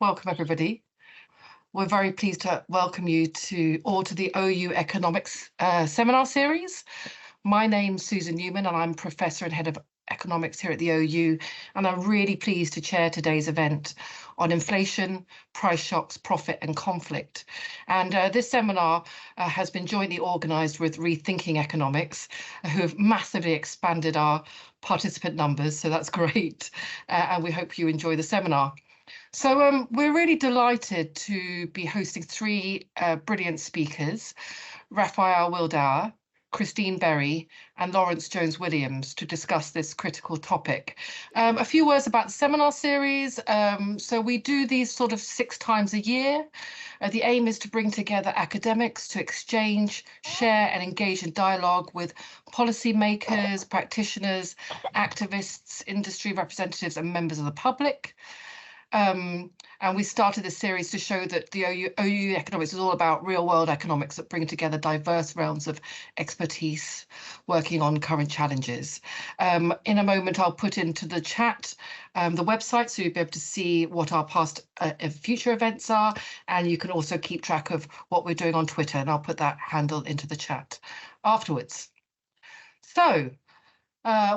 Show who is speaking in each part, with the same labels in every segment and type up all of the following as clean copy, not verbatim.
Speaker 1: Welcome, everybody. We're very pleased to welcome you to the OU Economics seminar series. My name's Susan Newman, and I'm Professor and Head of Economics here at the OU, and I'm really pleased to chair today's event on inflation, price shocks, profit and conflict. And this seminar has been jointly organised with Rethinking Economics, who have massively expanded our participant numbers, so that's great. And we hope you enjoy the seminar. So we're really delighted to be hosting three brilliant speakers, Rafael Wildauer, Christine Berry and Lawrence Jones-Williams, to discuss this critical topic. A few words about the seminar series. So we do these sort of 6 times a year. The aim is to bring together academics to exchange, share and engage in dialogue with policymakers, practitioners, activists, industry representatives and members of the public. And we started this series to show that the OU Economics is all about real-world economics that bring together diverse realms of expertise working on current challenges. In a moment, I'll put into the chat the website so you'll be able to see what our past and future events are, and you can also keep track of what we're doing on Twitter, and I'll put that handle into the chat afterwards. So,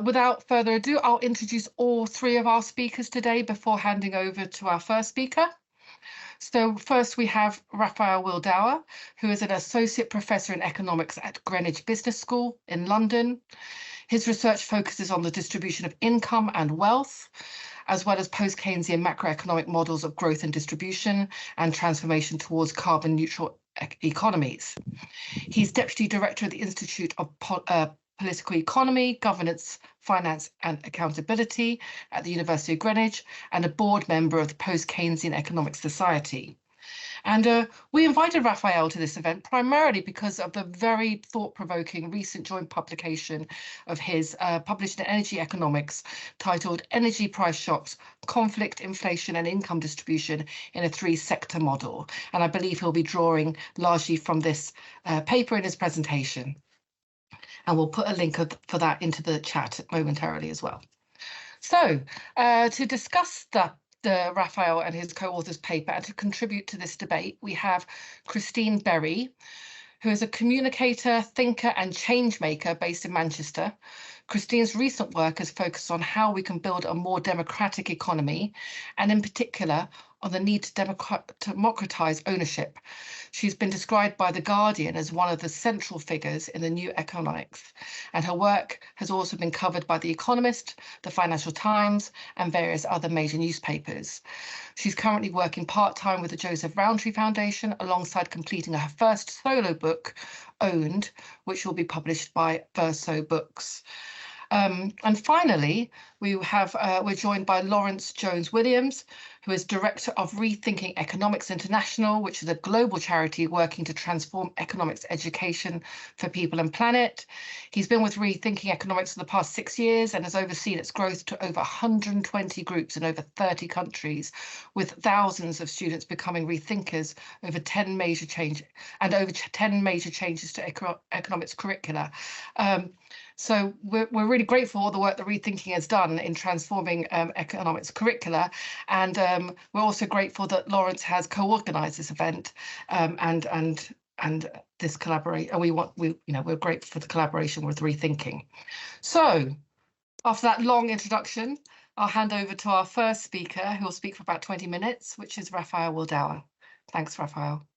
Speaker 1: without further ado, I'll introduce all 3 of our speakers today before handing over to our first speaker. So first we have Rafael Wildauer, who is an Associate Professor in Economics at Greenwich Business School in London. His research focuses on the distribution of income and wealth, as well as post-Keynesian macroeconomic models of growth and distribution and transformation towards carbon neutral economies. He's Deputy Director of the Institute of Political Economy, Governance, Finance and Accountability at the University of Greenwich, and a board member of the Post-Keynesian Economic Society. And we invited Rafael to this event primarily because of the very thought-provoking recent joint publication of his published in Energy Economics titled Energy Price Shocks, Conflict, Inflation and Income Distribution in a 3-Sector Model. And I believe he'll be drawing largely from this paper in his presentation. And we'll put a link for that into the chat momentarily as well. So to discuss the Rafael and his co-author's paper and to contribute to this debate, we have Christine Berry, who is a communicator, thinker and change maker based in Manchester. Christine's recent work has focused on how we can build a more democratic economy, and in particular on the need to democratize ownership. She's been described by The Guardian as one of the central figures in the new economics, and her work has also been covered by The Economist, The Financial Times, and various other major newspapers. She's currently working part-time with the Joseph Rowntree Foundation alongside completing her first solo book, Owned, which will be published by Verso Books. And finally, we're joined by Lawrence Jones-Williams, who is Director of Rethinking Economics International, which is a global charity working to transform economics education for people and planet. He's been with Rethinking Economics for the past 6 years and has overseen its growth to over 120 groups in over 30 countries, with thousands of students becoming rethinkers over 10 major changes to economics curricula. So we're really grateful for all the work that Rethinking has done in transforming economics curricula, and we're also grateful that Lawrence has co-organised this event and this collaboration. And we're grateful for the collaboration with Rethinking. So after that long introduction, I'll hand over to our first speaker, who will speak for about 20 minutes, which is Rafael Wildauer. Thanks, Rafael.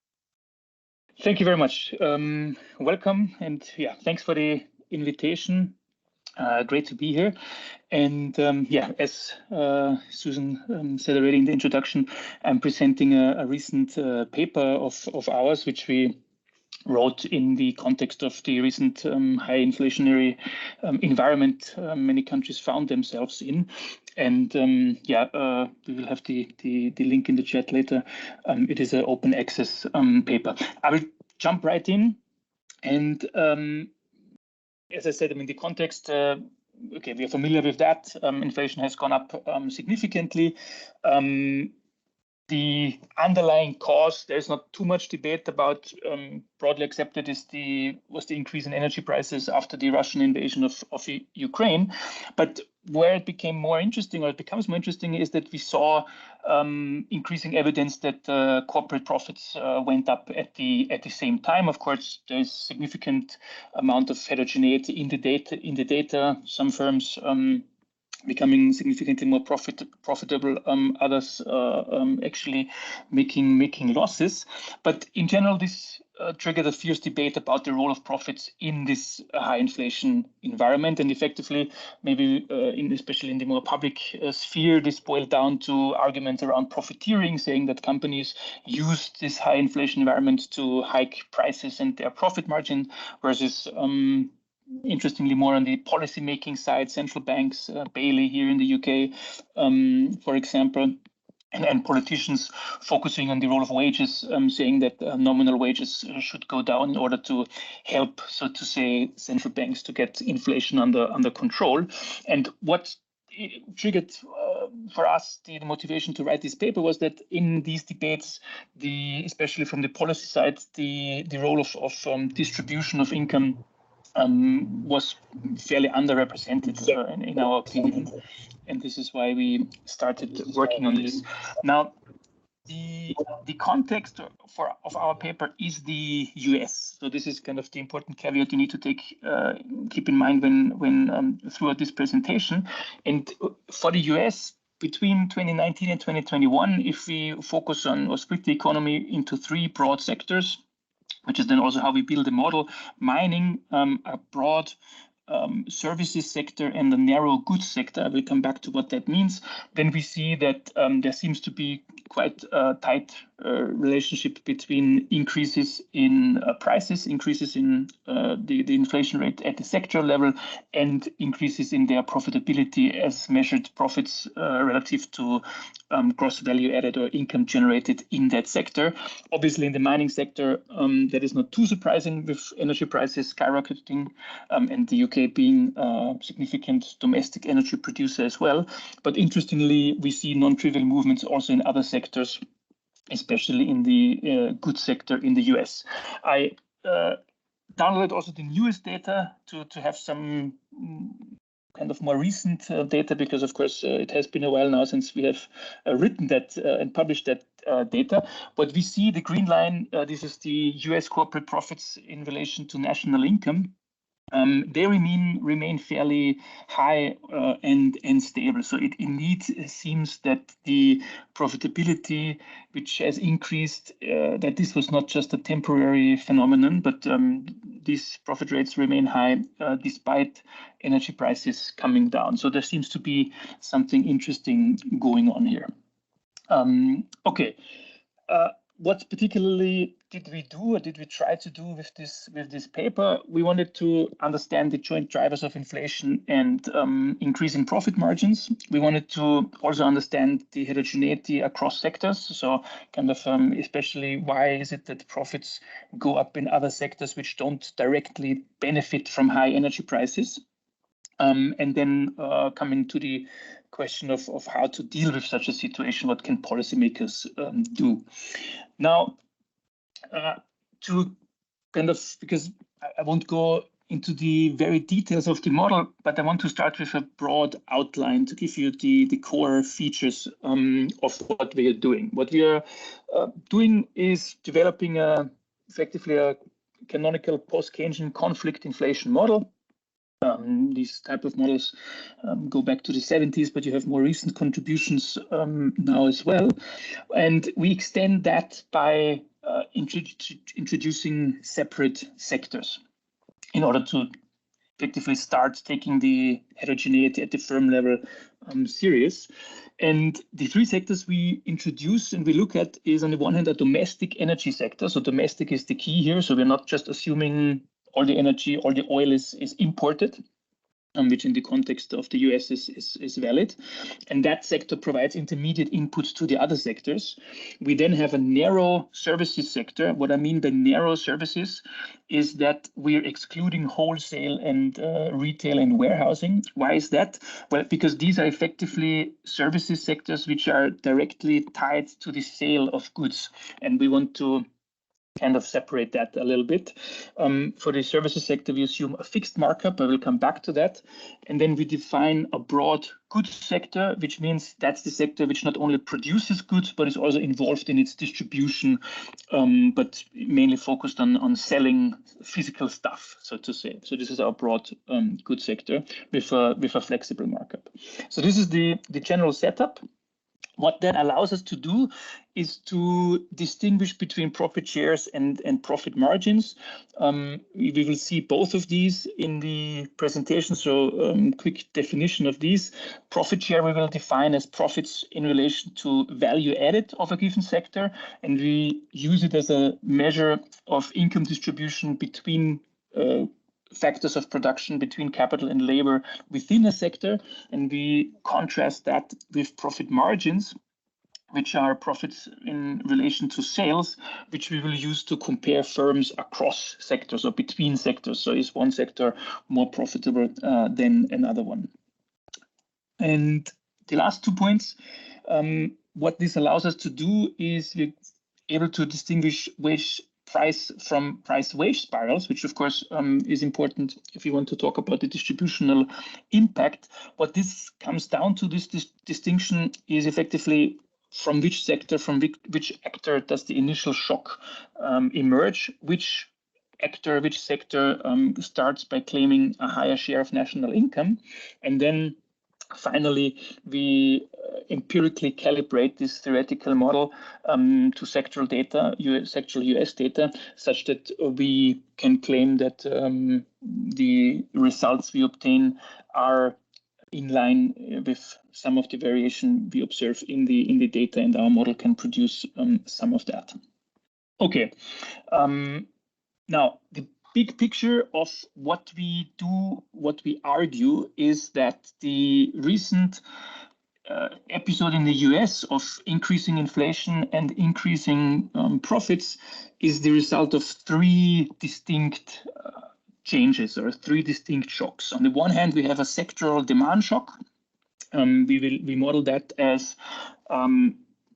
Speaker 2: Thank you very much. Welcome, and yeah, thanks for the invitation. Great to be here. And yeah, as Susan said already in the introduction, I'm presenting a recent paper of ours, which we wrote in the context of the recent high inflationary environment many countries found themselves in. And yeah, we will have the link in the chat later. It is an open access paper. I will jump right in. And as I said, I mean, the context, okay, we are familiar with that. Inflation has gone up significantly. the underlying cause, there's not too much debate about. Broadly accepted was the increase in energy prices after the Russian invasion of Ukraine. But where it became more interesting, or it becomes more interesting, is that we saw increasing evidence that corporate profits went up at the same time. Of course, there's significant amount of heterogeneity in the data. Some firms becoming significantly more profitable, others actually making losses. But in general, this triggered a fierce debate about the role of profits in this high inflation environment. And effectively, maybe especially in the more public sphere, this boiled down to arguments around profiteering, saying that companies used this high inflation environment to hike prices and their profit margin, versus interestingly, more on the policy making side, central banks, Bailey here in the UK, for example, and politicians focusing on the role of wages, saying that nominal wages should go down in order to help, so to say, central banks to get inflation under control. And what triggered for us the motivation to write this paper was that in these debates, especially from the policy side, the role of distribution of income was fairly underrepresented in our opinion, and this is why we started working on this. Now, the context of our paper is the US. So this is kind of the important caveat you need to keep in mind when throughout this presentation. And for the US, between 2019 and 2021, if we focus on or split the economy into three broad sectors, which is then also how we build a model: mining, a broad services sector, and a narrow goods sector. I will come back to what that means. Then we see that there seems to be quite a tight relationship between increases in prices, increases in the inflation rate at the sector level, and increases in their profitability as measured profits relative to gross value added or income generated in that sector. Obviously, in the mining sector, that is not too surprising, with energy prices skyrocketing and the UK being a significant domestic energy producer as well. But interestingly, we see non-trivial movements also in other sectors, especially in the goods sector in the US. I downloaded also the newest data to have some kind of more recent data, because of course it has been a while now since we have written that and published that data. But we see the green line, this is the US corporate profits in relation to national income. They remain fairly high and stable. So it indeed seems that the profitability, which has increased, that this was not just a temporary phenomenon, but these profit rates remain high despite energy prices coming down. So there seems to be something interesting going on here. Okay. What particularly did we do, or did we try to do with this paper? We wanted to understand the joint drivers of inflation and increasing profit margins. We wanted to also understand the heterogeneity across sectors. So kind of especially why is it that profits go up in other sectors which don't directly benefit from high energy prices? And then coming to the question of how to deal with such a situation, what can policymakers do? Now, to kind of, because I won't go into the very details of the model, but I want to start with a broad outline to give you the core features of what we are doing. What we are doing is developing effectively a canonical post-Keynesian conflict inflation model. These type of models go back to the 70s, but you have more recent contributions now as well. And we extend that by introducing separate sectors in order to effectively start taking the heterogeneity at the firm level serious. And the three sectors we introduce and we look at is, on the one hand, a domestic energy sector. So domestic is the key here. So we're not just assuming all the energy, all the oil is imported. which in the context of the US is valid. And that sector provides intermediate inputs to the other sectors. We then have a narrow services sector. What I mean by narrow services is that we're excluding wholesale and retail and warehousing. Why is that? Well, because these are effectively services sectors which are directly tied to the sale of goods. And we want to kind of separate that a little bit. For the services sector, we assume a fixed markup. I will come back to that. And then we define a broad goods sector, which means that's the sector which not only produces goods, but is also involved in its distribution, but mainly focused on selling physical stuff, so to say. So this is our broad goods sector with a flexible markup. So this is the general setup. What that allows us to do is to distinguish between profit shares and profit margins. We will see both of these in the presentation. So quick definition of these. Profit share we will define as profits in relation to value added of a given sector. And we use it as a measure of income distribution between factors of production, between capital and labor within a sector, and we contrast that with profit margins, which are profits in relation to sales, which we will use to compare firms across sectors or between sectors. So is one sector more profitable than another one? And the last 2 points, what this allows us to do is we're able to distinguish wage price from price wage spirals, which of course is important if you want to talk about the distributional impact. What this comes down to, this distinction, is effectively from which sector, from which actor does the initial shock emerge, which actor, which sector starts by claiming a higher share of national income, and then finally, we empirically calibrate this theoretical model to sectoral data, sectoral US data, such that we can claim that the results we obtain are in line with some of the variation we observe in the data, and our model can produce some of that. Okay, now the big picture of what we do, what we argue, is that the recent episode in the US of increasing inflation and increasing profits is the result of three distinct changes or three distinct shocks. On the one hand, we have a sectoral demand shock. We model that as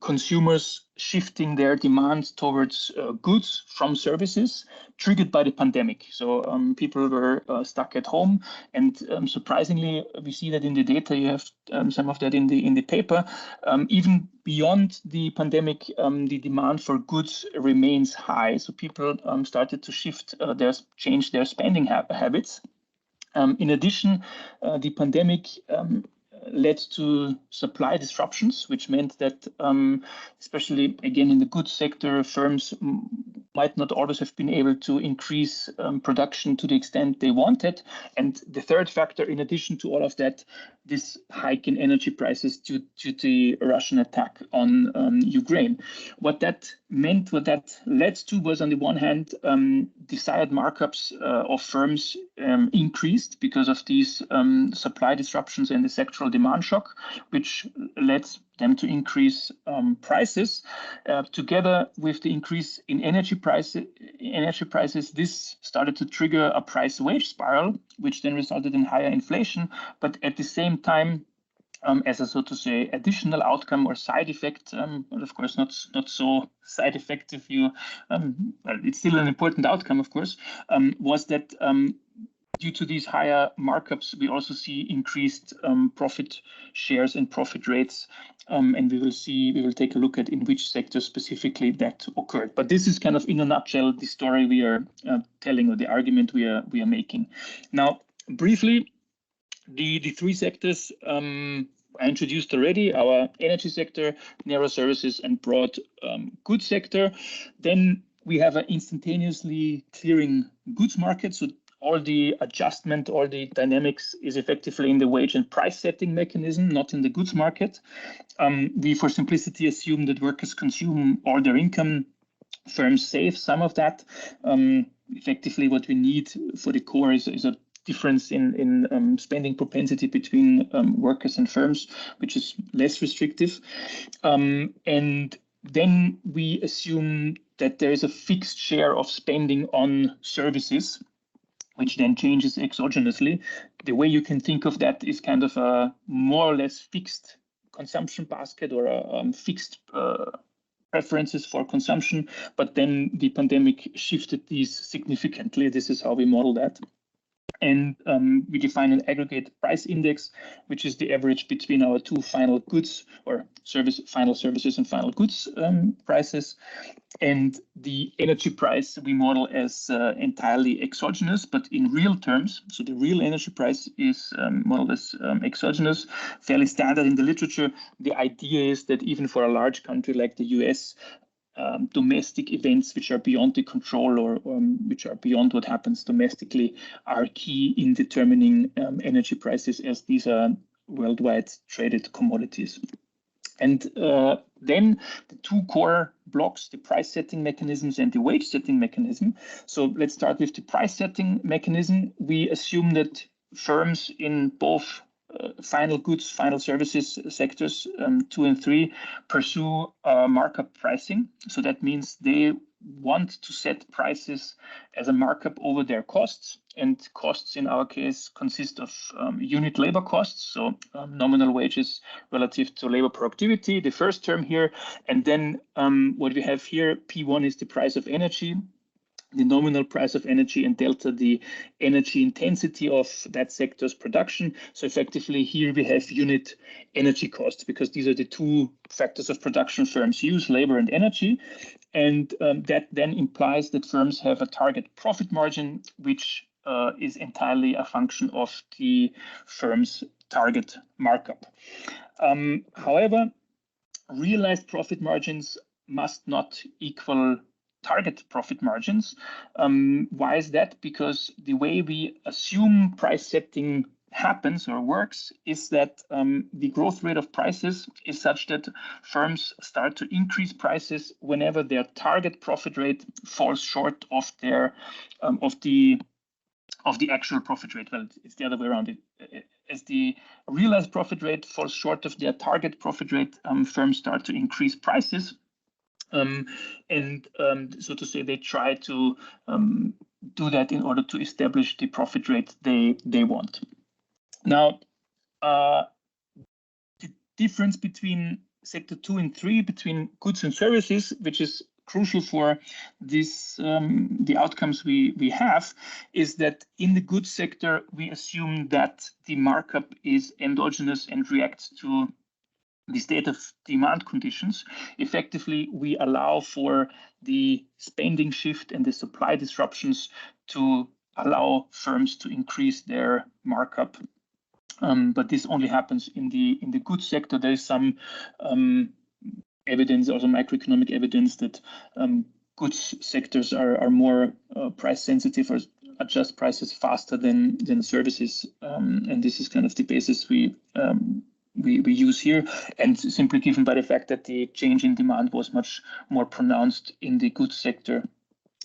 Speaker 2: consumers shifting their demands towards goods from services triggered by the pandemic. So people were stuck at home, and surprisingly, we see that in the data. You have some of that in the paper. Even beyond the pandemic, the demand for goods remains high. So people started to change their spending habits. In addition, the pandemic led to supply disruptions, which meant that, especially again in the goods sector, firms might not always have been able to increase production to the extent they wanted. And the third factor, in addition to all of that, this hike in energy prices due to the Russian attack on Ukraine. What that meant, what that led to, was on the one hand, desired markups of firms increased because of these supply disruptions and the sectoral demand shock, which led them to increase prices. Together with the increase in energy prices, this started to trigger a price wage spiral, which then resulted in higher inflation. But at the same time, as a, so to say, additional outcome or side effect, but of course not so side effect if you, well, it's still an important outcome, of course, was that due to these higher markups, we also see increased profit shares and profit rates, and we will take a look at in which sector specifically that occurred. But this is kind of, in a nutshell, the story we are telling, or the argument we are making. Now, briefly, the three sectors I introduced already: our energy sector, narrow services, and broad goods sector. Then we have an instantaneously clearing goods market. So all the adjustment, all the dynamics is effectively in the wage and price setting mechanism, not in the goods market. We, for simplicity, assume that workers consume all their income, firms save some of that. Effectively, what we need for the core is a difference in spending propensity between workers and firms, which is less restrictive. And then we assume that there is a fixed share of spending on services, which then changes exogenously. The way you can think of that is kind of a more or less fixed consumption basket, or a fixed preferences for consumption, but then the pandemic shifted these significantly. This is how we model that. And we define an aggregate price index, which is the average between our two final goods or final services and final goods prices. And the energy price we model as entirely exogenous, but in real terms. So the real energy price is modeled as exogenous, fairly standard in the literature. The idea is that even for a large country like the US, domestic events which are beyond the control, or which are beyond what happens domestically, are key in determining energy prices, as these are worldwide traded commodities. And then the two core blocks, the price setting mechanisms and the wage setting mechanism. So let's start with the price setting mechanism. We assume that firms in both final goods, final services sectors 2 and 3 pursue markup pricing. So that means they want to set prices as a markup over their costs, and costs in our case consist of unit labor costs, so nominal wages relative to labor productivity, the first term here. And then what we have here, P1 is the price of energy, the nominal price of energy, and delta the energy intensity of that sector's production. So effectively here we have unit energy costs, because these are the two factors of production firms use, labor and energy. And that then implies that firms have a target profit margin, which is entirely a function of the firm's target markup. However, realized profit margins must not equal target profit margins. Why is that? Because the way we assume price setting happens or works is that the growth rate of prices is such that firms start to increase prices whenever their target profit rate falls short of their of the actual profit rate. Well, it's the other way around. As the realized profit rate falls short of their target profit rate, firms start to increase prices. So to say, they try to do that in order to establish the profit rate they want. Now, the difference between sector 2 and 3, between goods and services, which is crucial for this, the outcomes we have, is that in the goods sector, we assume that the markup is endogenous and reacts to the state of demand conditions. Effectively, we allow for the spending shift and the supply disruptions to allow firms to increase their markup. But this only happens in the goods sector. There is some evidence, also macroeconomic evidence, that goods sectors are more price sensitive or adjust prices faster than services, and this is kind of the basis we use here, and simply given by the fact that the change in demand was much more pronounced in the goods sector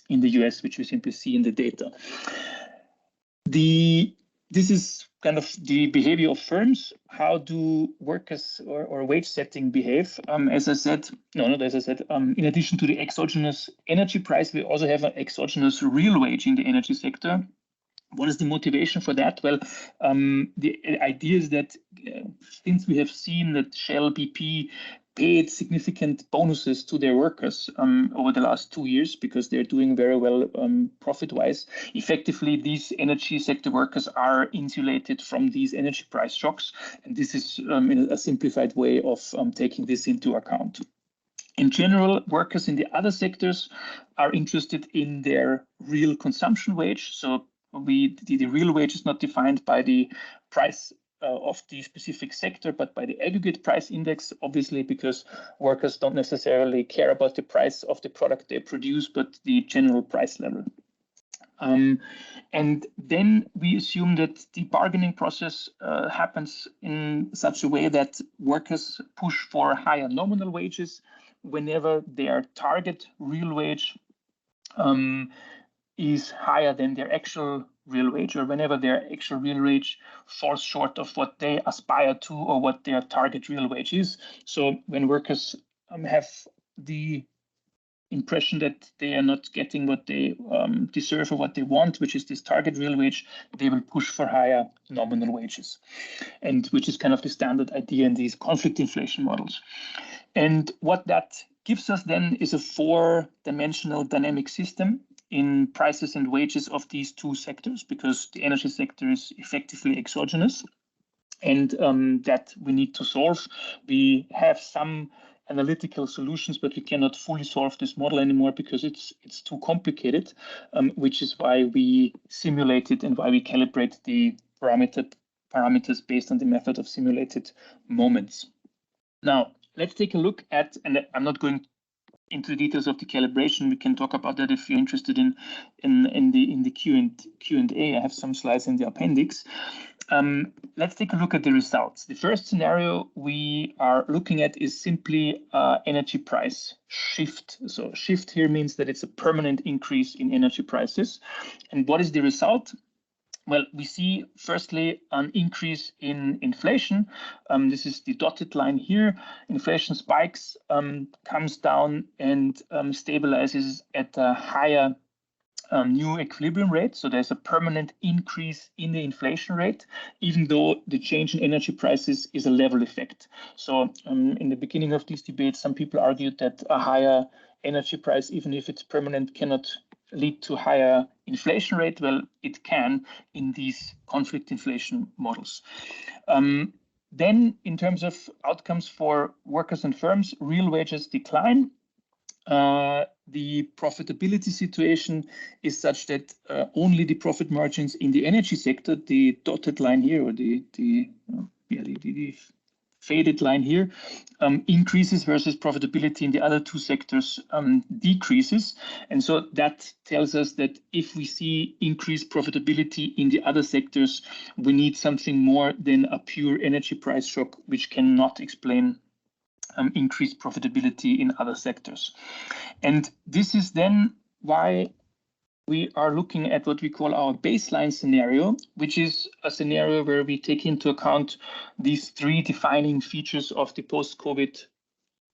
Speaker 2: in the US, which we simply see in the data. This is kind of the behavior of firms. How do workers or wage setting behave? As I said, in addition to the exogenous energy price, we also have an exogenous real wage in the energy sector. What is the motivation for that? Well, the idea is that since we have seen that Shell, BP paid significant bonuses to their workers over the last 2 years because they're doing very well profit-wise, effectively these energy sector workers are insulated from these energy price shocks. And this is in a simplified way of taking this into account. In general, workers in the other sectors are interested in their real consumption wage. So the real wage is not defined by the price of the specific sector, but by the aggregate price index, obviously, because workers don't necessarily care about the price of the product they produce, but the general price level. And then we assume that the bargaining process happens in such a way that workers push for higher nominal wages whenever their target real wage is higher than their actual real wage, or whenever their actual real wage falls short of what they aspire to or what their target real wage is. So when workers have the impression that they are not getting what they deserve or what they want, which is this target real wage, they will push for higher nominal wages, and which is kind of the standard idea in these conflict inflation models. And what that gives us then is a four-dimensional dynamic system in prices and wages of these two sectors, because the energy sector is effectively exogenous, and that we need to solve. We have some analytical solutions, but we cannot fully solve this model anymore because it's too complicated, which is why we simulate it and why we calibrate the parameters based on the method of simulated moments. Now, let's take a look at, and I'm not going into the details of the calibration. We can talk about that if you're interested in the Q&A. I have some slides in the appendix. Let's take a look at the results. The first scenario we are looking at is simply energy price shift. So shift here means that it's a permanent increase in energy prices. And what is the result? Well, we see firstly an increase in inflation. This is the dotted line here. Inflation spikes, comes down and stabilizes at a higher new equilibrium rate. So there's a permanent increase in the inflation rate, even though the change in energy prices is a level effect. So in the beginning of this debate, some people argued that a higher energy price, even if it's permanent, cannot lead to higher inflation rate. Well, it can in these conflict inflation models. Then in terms of outcomes for workers and firms, real wages decline. The profitability situation is such that only the profit margins in the energy sector, the dotted line here, or the faded line here, increases versus profitability in the other two sectors decreases. And so that tells us that if we see increased profitability in the other sectors, we need something more than a pure energy price shock, which cannot explain increased profitability in other sectors. And this is then why we are looking at what we call our baseline scenario, which is a scenario where we take into account these three defining features of the post-COVID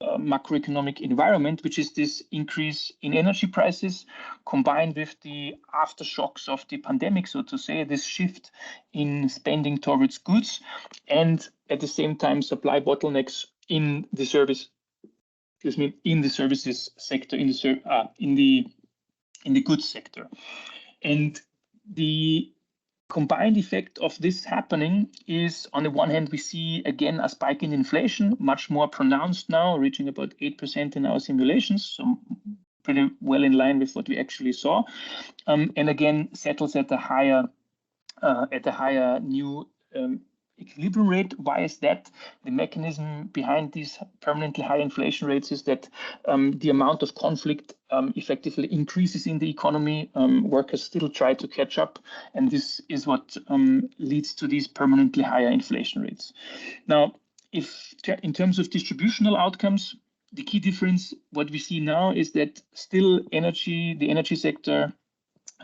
Speaker 2: macroeconomic environment, which is this increase in energy prices combined with the aftershocks of the pandemic, so to say, this shift in spending towards goods, and at the same time supply bottlenecks in the services sector, in the goods sector. And the combined effect of this happening is, on the one hand, we see again a spike in inflation, much more pronounced now, reaching about 8% in our simulations, so pretty well in line with what we actually saw, and again settles at a higher new equilibrium rate. Why is that? The mechanism behind these permanently high inflation rates is that the amount of conflict effectively increases in the economy. Workers still try to catch up, and this is what leads to these permanently higher inflation rates. Now, if in terms of distributional outcomes, the key difference, what we see now is that still the energy sector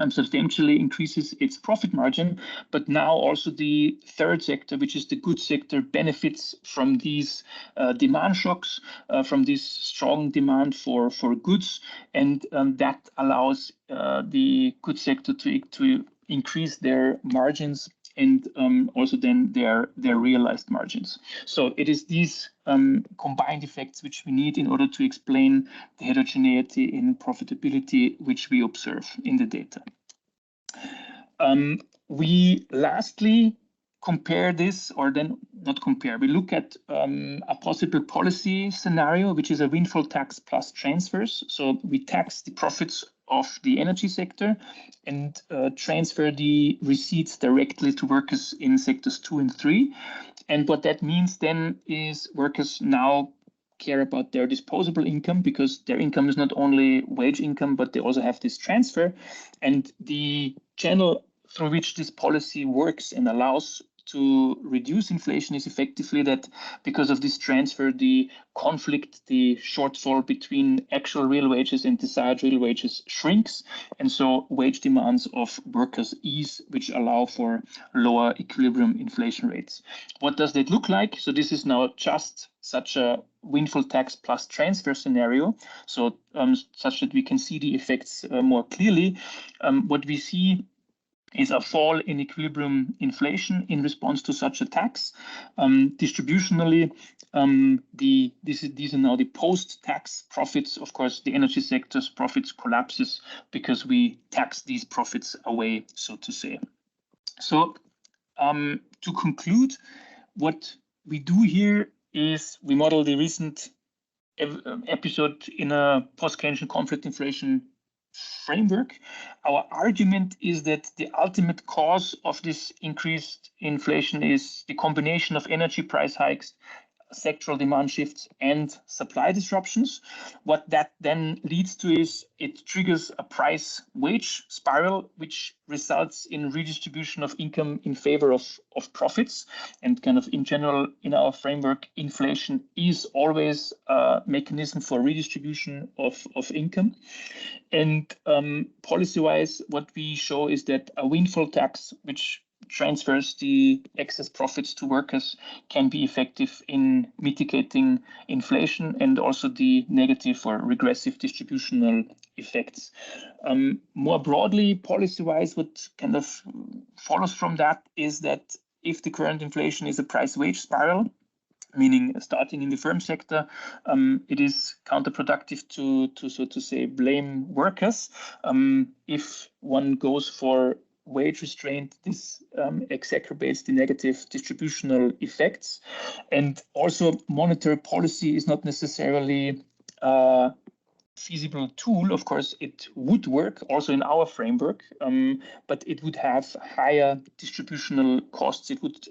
Speaker 2: substantially increases its profit margin, but now also the third sector, which is the goods sector, benefits from these demand shocks, from this strong demand for goods, and that allows the goods sector to increase their margins and also then their realized margins. So it is these combined effects which we need in order to explain the heterogeneity in profitability which we observe in the data. We lastly compare this, or then not compare, we look at a possible policy scenario, which is a windfall tax plus transfers. So we tax the profits of the energy sector and transfer the receipts directly to workers in sectors 2 and 3. And what that means then is workers now care about their disposable income, because their income is not only wage income, but they also have this transfer. And the channel through which this policy works and allows to reduce inflation is effectively that because of this transfer, the conflict, the shortfall between actual real wages and desired real wages shrinks. And so wage demands of workers ease, which allow for lower equilibrium inflation rates. What does that look like? So this is now just such a windfall tax plus transfer scenario, so such that we can see the effects more clearly. What we see is a fall in equilibrium inflation in response to such a tax. Distributionally, these are now the post-tax profits. Of course, the energy sector's profits collapses because we tax these profits away, so to say. So to conclude, what we do here is we model the recent episode in a post-Keynesian conflict inflation framework. Our argument is that the ultimate cause of this increased inflation is the combination of energy price hikes, sectoral demand shifts, and supply disruptions. What that then leads to is it triggers a price wage spiral, which results in redistribution of income in favor of profits. And kind of in general, in our framework, inflation is always a mechanism for redistribution of income. And policy-wise, what we show is that a windfall tax, which transfers the excess profits to workers, can be effective in mitigating inflation and also the negative or regressive distributional effects. More broadly, policy-wise, what kind of follows from that is that if the current inflation is a price-wage spiral, meaning starting in the firm sector, it is counterproductive to so to say blame workers. If one goes for wage restraint, this exacerbates the negative distributional effects. And also monetary policy is not necessarily a feasible tool. Of course, it would work also in our framework, but it would have higher distributional costs. It would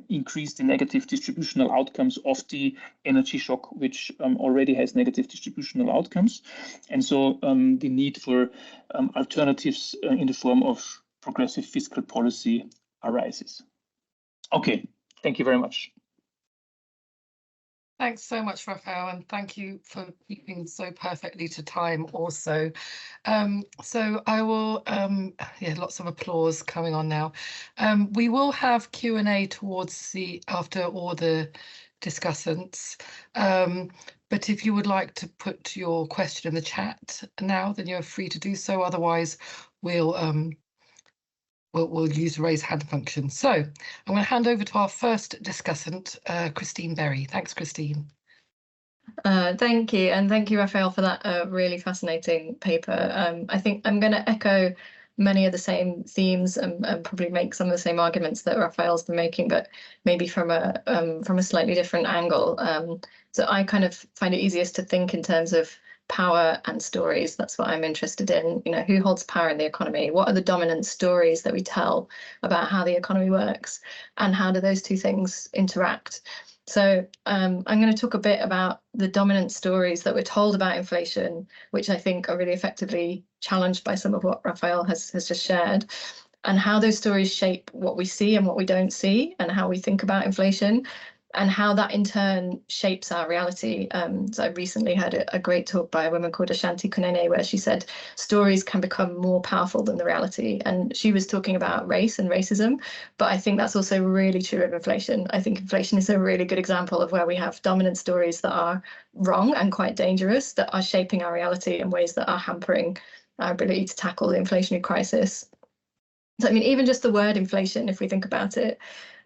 Speaker 2: increase the negative distributional outcomes of the energy shock, which already has negative distributional outcomes. And so the need for alternatives in the form of progressive fiscal policy arises. Okay, thank you very much.
Speaker 1: Thanks so much, Rafael, and thank you for keeping so perfectly to time also. So I will, lots of applause coming on now. We will have Q&A towards after all the discussants. But if you would like to put your question in the chat now, then you're free to do so. Otherwise, we'll use the raise hand function. So I'm going to hand over to our first discussant, Christine Berry. Thanks, Christine.
Speaker 3: Thank you, and thank you, Rafael, for that really fascinating paper. I think I'm going to echo many of the same themes and probably make some of the same arguments that Rafael's been making, but maybe from a slightly different angle. So I kind of find it easiest to think in terms of power and stories. That's what I'm interested in. You know, who holds power in the economy? What are the dominant stories that we tell about how the economy works, and how do those two things interact? So I'm going to talk a bit about the dominant stories that we're told about inflation, which I think are really effectively challenged by some of what Rafael has just shared, and how those stories shape what we see and what we don't see, and how we think about inflation, and how that in turn shapes our reality. So I recently heard a great talk by a woman called Ashanti Kunene, where she said stories can become more powerful than the reality. And she was talking about race and racism, but I think that's also really true of inflation. I think inflation is a really good example of where we have dominant stories that are wrong and quite dangerous, that are shaping our reality in ways that are hampering our ability to tackle the inflationary crisis. So, I mean, even just the word inflation, if we think about it,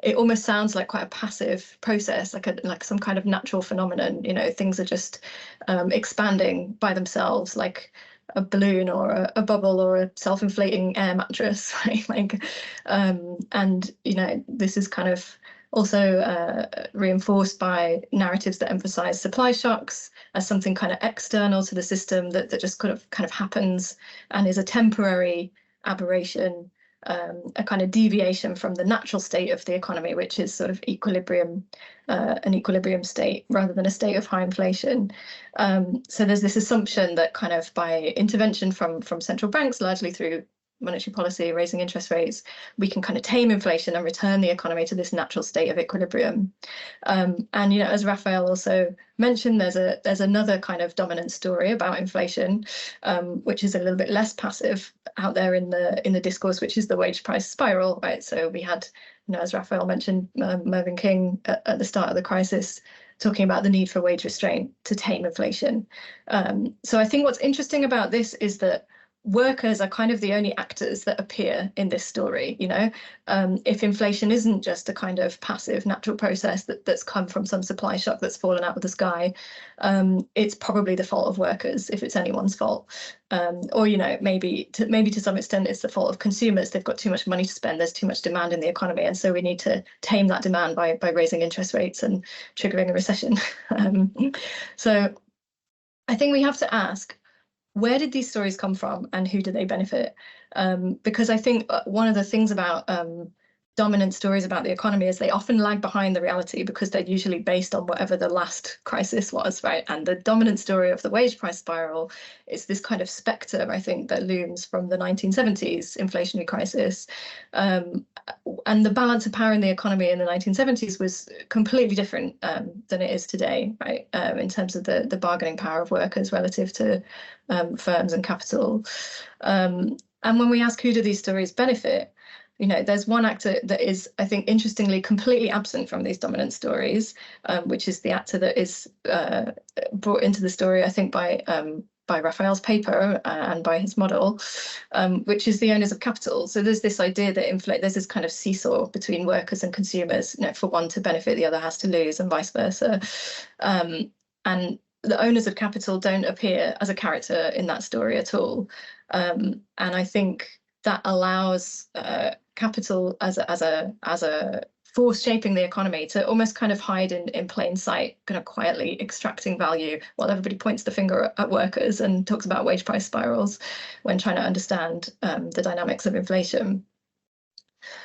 Speaker 3: it almost sounds like quite a passive process, like some kind of natural phenomenon. You know, things are just expanding by themselves, like a balloon or a bubble or a self-inflating air mattress, right? And you know, this is kind of also reinforced by narratives that emphasize supply shocks as something kind of external to the system that just kind of happens and is a temporary aberration. A kind of deviation from the natural state of the economy, which is sort of equilibrium, an equilibrium state rather than a state of high inflation. So there's this assumption that kind of by intervention from central banks, largely through monetary policy, raising interest rates, we can kind of tame inflation and return the economy to this natural state of equilibrium. And as Rafael also mentioned, there's another kind of dominant story about inflation, which is a little bit less passive out there in the discourse, which is the wage price spiral, right? So we had, as Rafael mentioned, Mervyn King at the start of the crisis, talking about the need for wage restraint to tame inflation. So I think what's interesting about this is that workers are kind of the only actors that appear in this story. If inflation isn't just a kind of passive natural process that's come from some supply shock that's fallen out of the sky, it's probably the fault of workers if it's anyone's fault. Or maybe to some extent it's the fault of consumers. They've got too much money to spend, there's too much demand in the economy, and so we need to tame that demand by raising interest rates and triggering a recession. So I think we have to ask, where did these stories come from and who do they benefit? Because I think one of the things about dominant stories about the economy is they often lag behind the reality because they're usually based on whatever the last crisis was, right? And the dominant story of the wage price spiral is this kind of spectre, I think, that looms from the 1970s inflationary crisis. And the balance of power in the economy in the 1970s was completely different than it is today, right? In terms of the bargaining power of workers relative to firms and capital. And when we ask who do these stories benefit, there's one actor that is, I think, interestingly, completely absent from these dominant stories, which is the actor that is brought into the story, I think, by Rafael's paper and by his model, which is the owners of capital. So there's this idea that there's this kind of seesaw between workers and consumers. For one to benefit, the other has to lose, and vice versa. And the owners of capital don't appear as a character in that story at all. And I think that allows capital as a force shaping the economy to almost kind of hide in plain sight, kind of quietly extracting value while everybody points the finger at workers and talks about wage price spirals when trying to understand the dynamics of inflation.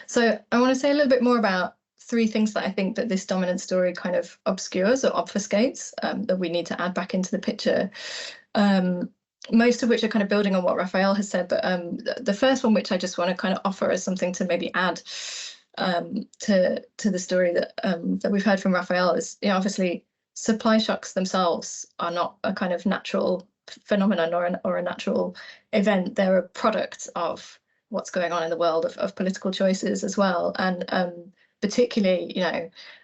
Speaker 3: So I want to say a little bit more about three things that I think that this dominant story kind of obscures or obfuscates that we need to add back into the picture. Most of which are kind of building on what Rafael has said, but the first one, which I just want to kind of offer as something to maybe add to the story that we've heard from Rafael is, obviously supply shocks themselves are not a kind of natural phenomenon or a natural event. They're a product of what's going on in the world of political choices as well, and particularly,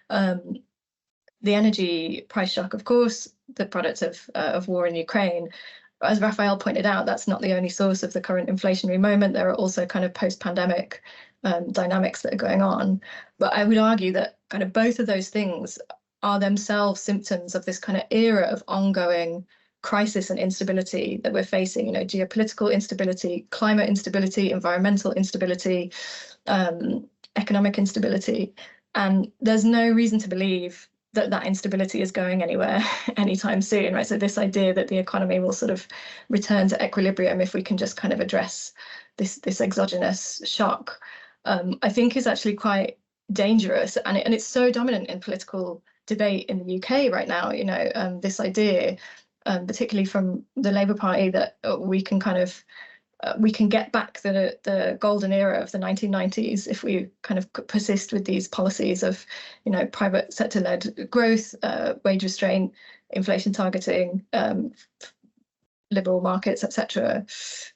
Speaker 3: the energy price shock, of course, the product of war in Ukraine. As Rafael pointed out, that's not the only source of the current inflationary moment. There are also kind of post-pandemic dynamics that are going on. But I would argue that kind of both of those things are themselves symptoms of this kind of era of ongoing crisis and instability that we're facing, geopolitical instability, climate instability, environmental instability, economic instability. And there's no reason to believe that instability is going anywhere anytime soon, right? So this idea that the economy will sort of return to equilibrium if we can just kind of address this exogenous shock, I think is actually quite dangerous. And it's so dominant in political debate in the UK right now, this idea, particularly from the Labour Party, that we can kind of we can get back the golden era of the 1990s if we kind of persist with these policies of, private sector-led growth, wage restraint, inflation targeting, liberal markets, etc.,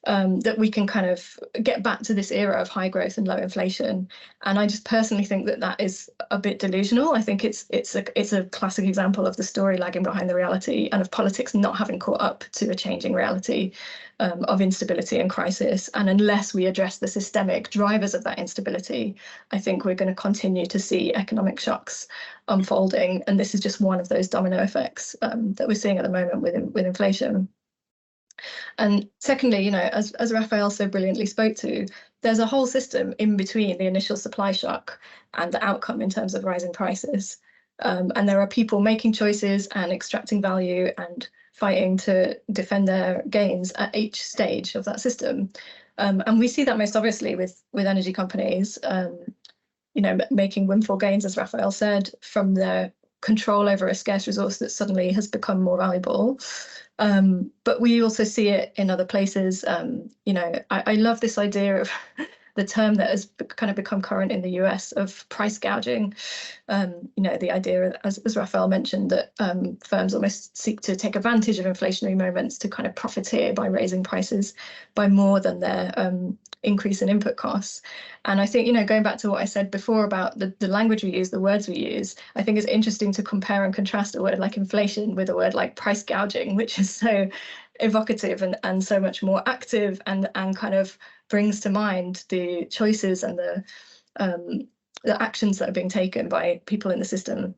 Speaker 3: that we can kind of get back to this era of high growth and low inflation. And I just personally think that is a bit delusional. I think it's a classic example of the story lagging behind the reality and of politics not having caught up to a changing reality of instability and crisis. And unless we address the systemic drivers of that instability, I think we're going to continue to see economic shocks unfolding. And this is just one of those domino effects that we're seeing at the moment with inflation. And secondly, as Rafael so brilliantly spoke to, there's a whole system in between the initial supply shock and the outcome in terms of rising prices. And there are people making choices and extracting value and fighting to defend their gains at each stage of that system. And we see that most obviously with energy companies, making windfall gains, as Rafael said, from their control over a scarce resource that suddenly has become more valuable. But we also see it in other places. I love this idea of the term that has kind of become current in the US of price gouging. The idea, as Rafael mentioned, that firms almost seek to take advantage of inflationary moments to kind of profiteer by raising prices by more than their increase in input costs. And I think, going back to what I said before about the language we use, the words we use, I think it's interesting to compare and contrast a word like inflation with a word like price gouging, which is so evocative and so much more active and kind of brings to mind the choices and the actions that are being taken by people in the system.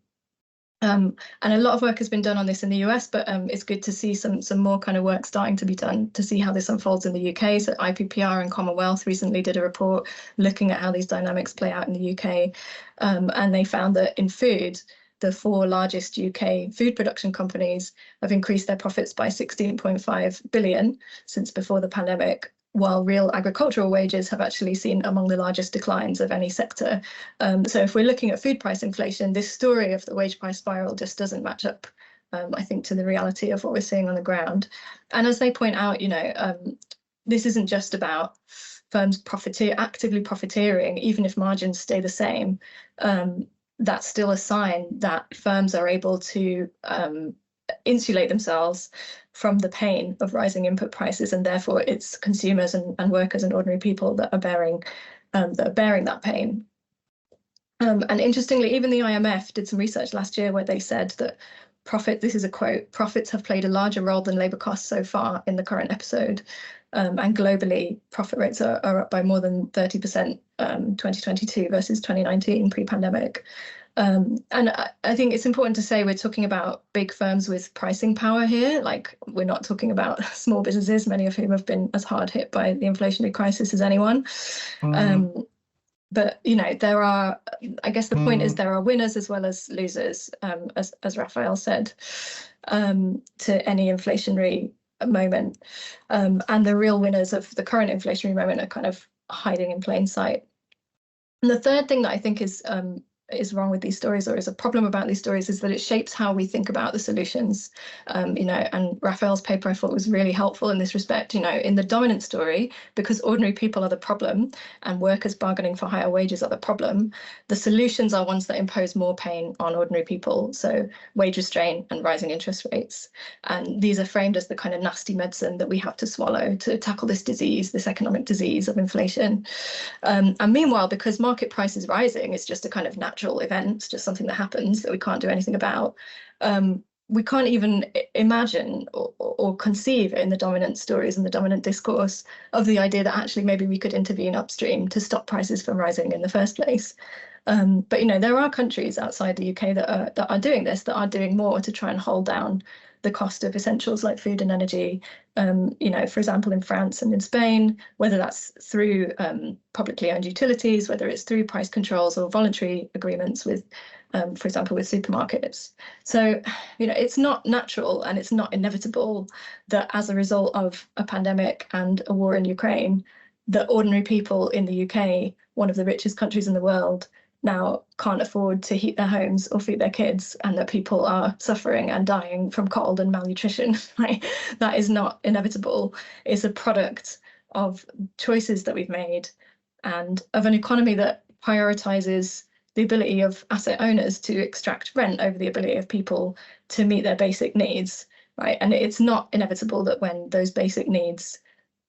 Speaker 3: And a lot of work has been done on this in the US, but it's good to see some more kind of work starting to be done to see how this unfolds in the UK. So IPPR and Commonwealth recently did a report looking at how these dynamics play out in the UK. And they found that in food, the 4 largest UK food production companies have increased their profits by 16.5 billion since before the pandemic, while real agricultural wages have actually seen among the largest declines of any sector. So if we're looking at food price inflation, this story of the wage price spiral just doesn't match up, I think, to the reality of what we're seeing on the ground. And as they point out, this isn't just about firms actively profiteering, even if margins stay the same. That's still a sign that firms are able to insulate themselves from the pain of rising input prices, and therefore it's consumers and workers and ordinary people that are bearing that pain. And interestingly, even the IMF did some research last year where they said that this is a quote, profits have played a larger role than labour costs so far in the current episode. And globally, profit rates are up by more than 30% 2022 versus 2019 pre-pandemic. And I think it's important to say we're talking about big firms with pricing power here. Like, we're not talking about small businesses, many of whom have been as hard hit by the inflationary crisis as anyone. But there are, I guess the point is there are winners as well as losers, as Rafael said, to any inflationary moment. And the real winners of the current inflationary moment are kind of hiding in plain sight. And the third thing that I think is wrong with these stories, or is a problem about these stories, is that it shapes how we think about the solutions. And Rafael's paper I thought was really helpful in this respect. In the dominant story, because ordinary people are the problem and workers bargaining for higher wages are the problem, the solutions are ones that impose more pain on ordinary people. So wage restraint and rising interest rates. And these are framed as the kind of nasty medicine that we have to swallow to tackle this disease, this economic disease of inflation. And meanwhile, because market price is rising, it's just a kind of natural event, it's just something that happens that we can't do anything about. We can't even imagine or conceive in the dominant stories and the dominant discourse of the idea that actually maybe we could intervene upstream to stop prices from rising in the first place. But there are countries outside the UK that are doing this, that are doing more to try and hold down the cost of essentials like food and energy. For example, in France and in Spain, whether that's through publicly owned utilities, whether it's through price controls or voluntary agreements with, for example, with supermarkets. So, it's not natural and it's not inevitable that as a result of a pandemic and a war in Ukraine, that ordinary people in the UK, one of the richest countries in the world, now can't afford to heat their homes or feed their kids, and that people are suffering and dying from cold and malnutrition. That is not inevitable. It's a product of choices that we've made and of an economy that prioritizes the ability of asset owners to extract rent over the ability of people to meet their basic needs, right? And it's not inevitable that when those basic needs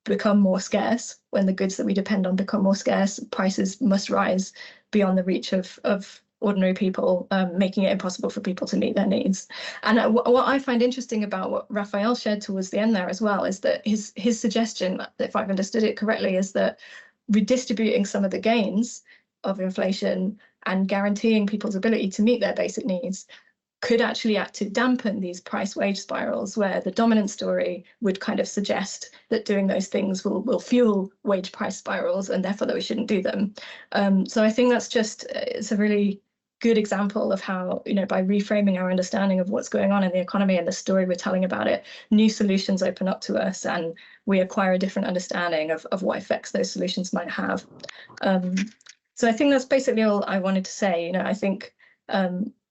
Speaker 3: become more scarce, when the goods that we depend on become more scarce, prices must rise beyond the reach of ordinary people, making it impossible for people to meet their needs. And what I find interesting about what Rafael shared towards the end there as well is that his suggestion, if I've understood it correctly, is that redistributing some of the gains of inflation and guaranteeing people's ability to meet their basic needs could actually act to dampen these price wage spirals, where the dominant story would kind of suggest that doing those things will fuel wage price spirals and therefore that we shouldn't do them. So I think it's a really good example of how, by reframing our understanding of what's going on in the economy and the story we're telling about it, new solutions open up to us and we acquire a different understanding of what effects those solutions might have. So I think that's basically all I wanted to say. I think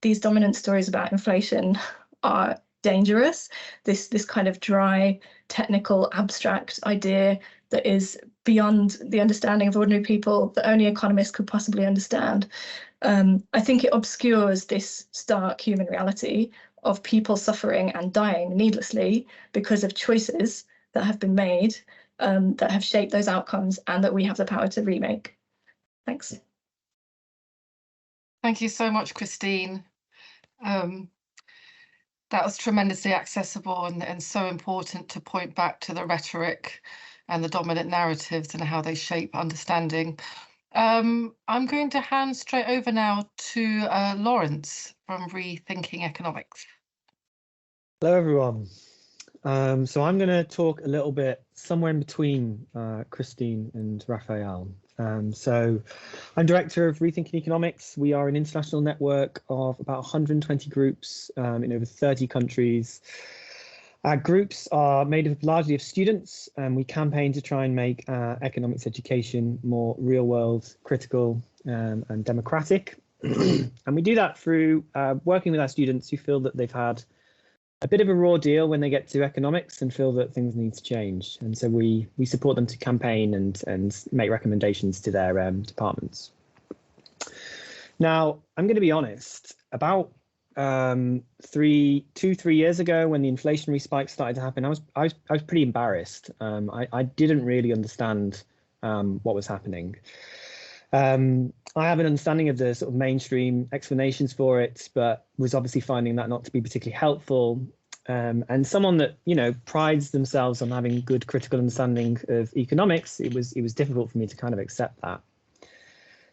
Speaker 3: these dominant stories about inflation are dangerous. This kind of dry, technical, abstract idea that is beyond the understanding of ordinary people that only economists could possibly understand. I think it obscures this stark human reality of people suffering and dying needlessly because of choices that have been made, that have shaped those outcomes and that we have the power to remake. Thanks.
Speaker 1: Thank you so much, Christine. That was tremendously accessible and so important to point back to the rhetoric and the dominant narratives and how they shape understanding. I'm going to hand straight over now to Lawrence from Rethinking Economics.
Speaker 4: Hello, everyone. So I'm going to talk a little bit somewhere in between Christine and Rafael. So I'm director of Rethinking Economics. We are an international network of about 120 groups in over 30 countries. Our groups are made up largely of students, and we campaign to try and make economics education more real-world, critical, and democratic. And we do that through working with our students who feel that they've had a bit of a raw deal when they get to economics and feel that things need to change. And so we support them to campaign and make recommendations to their departments. Now, I'm going to be honest, about 3 years ago when the inflationary spike started to happen, I was pretty embarrassed. I didn't really understand what was happening. I have an understanding of the sort of mainstream explanations for it, but was obviously finding that not to be particularly helpful. And someone that, you know, prides themselves on having good critical understanding of economics, it was difficult for me to kind of accept that.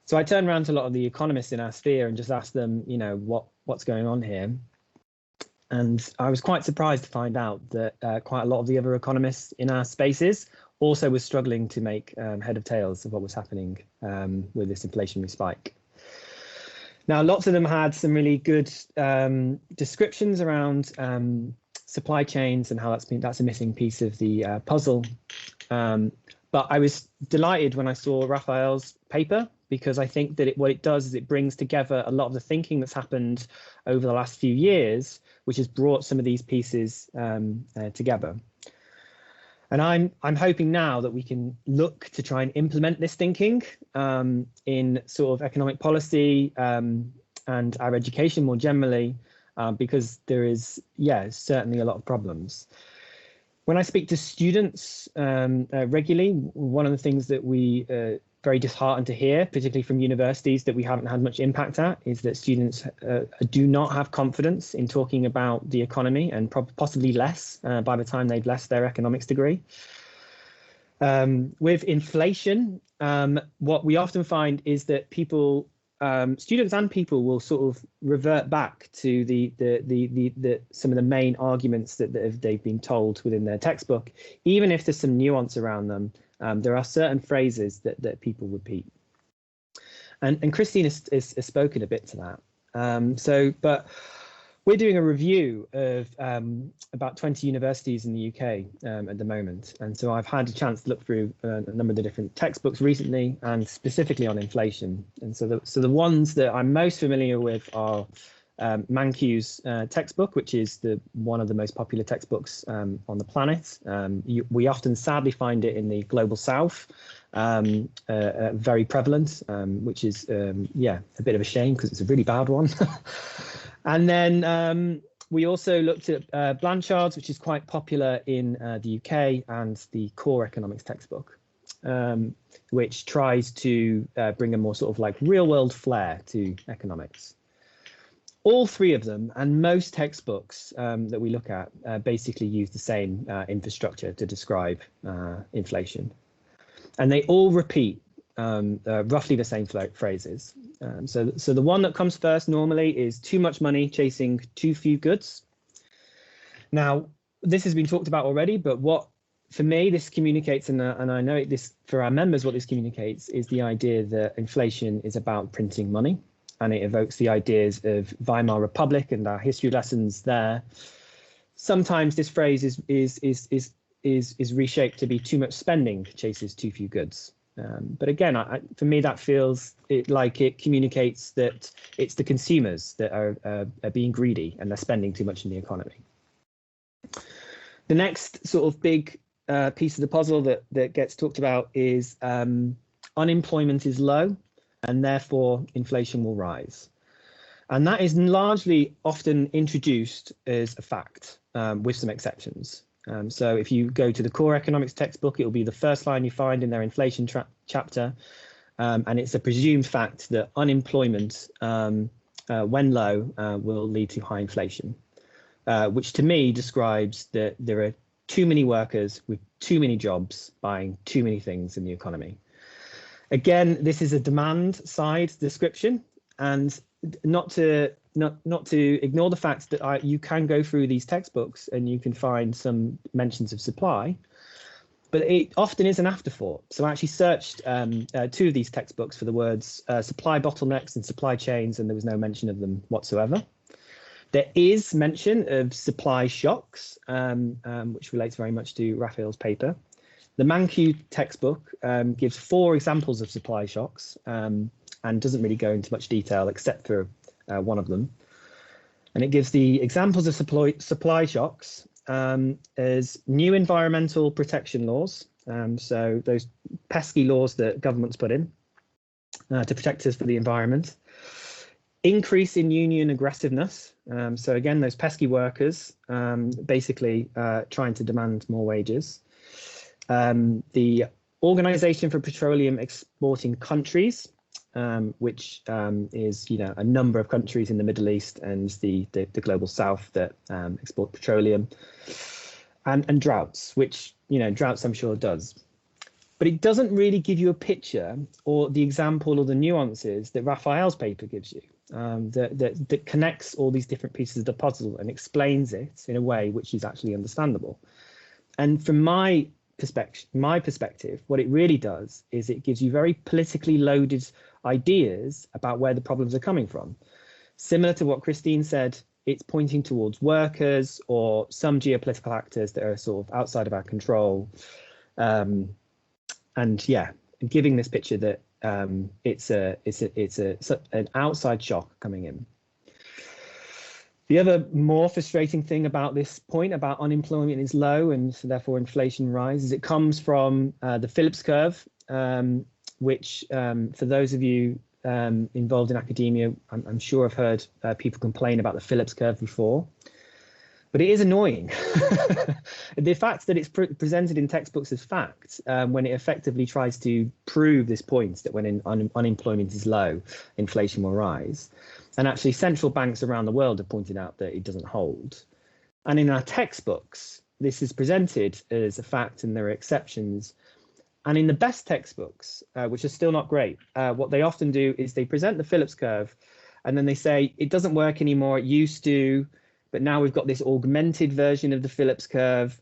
Speaker 4: So I turned around to a lot of the economists in our sphere and just asked them, you know, what's going on here. And I was quite surprised to find out that quite a lot of the other economists in our spaces also was struggling to make head of tails of what was happening with this inflationary spike. Now, lots of them had some really good descriptions around supply chains and how that's a missing piece of the puzzle. But I was delighted when I saw Rafael's paper, because I think that what it does is it brings together a lot of the thinking that's happened over the last few years, which has brought some of these pieces together. And I'm hoping now that we can look to try and implement this thinking in sort of economic policy and our education more generally, because there is, certainly a lot of problems. When I speak to students regularly, one of the things that we very disheartened to hear, particularly from universities that we haven't had much impact at, is that students do not have confidence in talking about the economy, and possibly less by the time they've left their economics degree. With inflation, what we often find is that people, students and people, will sort of revert back to some of the main arguments that they've been told within their textbook, even if there's some nuance around them. There are certain phrases that people repeat. And Christine has spoken a bit to that. But we're doing a review of about 20 universities in the UK at the moment. And so I've had a chance to look through a number of the different textbooks recently, and specifically on inflation. And so the ones that I'm most familiar with are Mankiw's textbook, which is one of the most popular textbooks on the planet. We often sadly find it in the global south, very prevalent, which is a bit of a shame because it's a really bad one. And then we also looked at Blanchard's, which is quite popular in the UK, and the Core Economics textbook, which tries to bring a more sort of like real world flair to economics. All three of them, and most textbooks that we look at, basically use the same infrastructure to describe inflation. And they all repeat roughly the same phrases. So the one that comes first normally is too much money chasing too few goods. Now, this has been talked about already, but what, for me, this communicates, and I know this for our members, what this communicates is the idea that inflation is about printing money. And it evokes the ideas of Weimar Republic and our history lessons there. Sometimes this phrase is reshaped to be too much spending chases too few goods. But again, for me, that feels like it communicates that it's the consumers that are being greedy and they're spending too much in the economy. The next sort of big piece of the puzzle that gets talked about is unemployment is low and therefore inflation will rise. And that is largely often introduced as a fact, with some exceptions. So if you go to the core economics textbook, it will be the first line you find in their inflation chapter. And it's a presumed fact that unemployment, when low, will lead to high inflation, which to me describes that there are too many workers with too many jobs buying too many things in the economy. Again, this is a demand side description, and not to ignore the fact that you can go through these textbooks and you can find some mentions of supply, but it often is an afterthought. So I actually searched two of these textbooks for the words supply bottlenecks and supply chains, and there was no mention of them whatsoever. There is mention of supply shocks, which relates very much to Rafael's paper. The Mankiw textbook gives 4 examples of supply shocks and doesn't really go into much detail except for one of them. And it gives the examples of supply shocks as new environmental protection laws. So those pesky laws that governments put in to protect us for the environment. Increase in union aggressiveness. So again, those pesky workers basically trying to demand more wages. The Organization for Petroleum Exporting Countries, which is a number of countries in the Middle East and the global South that export petroleum, and droughts, which droughts I'm sure does. But it doesn't really give you a picture or the example or the nuances that Rafael's paper gives you, that connects all these different pieces of the puzzle and explains it in a way which is actually understandable. And from my perspective, what it really does is it gives you very politically loaded ideas about where the problems are coming from. Similar to what Christine said, it's pointing towards workers or some geopolitical actors that are sort of outside of our control. And giving this picture that it's an outside shock coming in. The other more frustrating thing about this point about unemployment is low and so therefore inflation rises, it comes from the Phillips curve, which for those of you involved in academia, I'm sure I've heard people complain about the Phillips curve before, but it is annoying. The fact that it's presented in textbooks as fact, when it effectively tries to prove this point that when unemployment is low, inflation will rise. And actually central banks around the world have pointed out that it doesn't hold. And in our textbooks, this is presented as a fact and there are exceptions. And in the best textbooks, which are still not great, what they often do is they present the Phillips curve and then they say, it doesn't work anymore, it used to, but now we've got this augmented version of the Phillips curve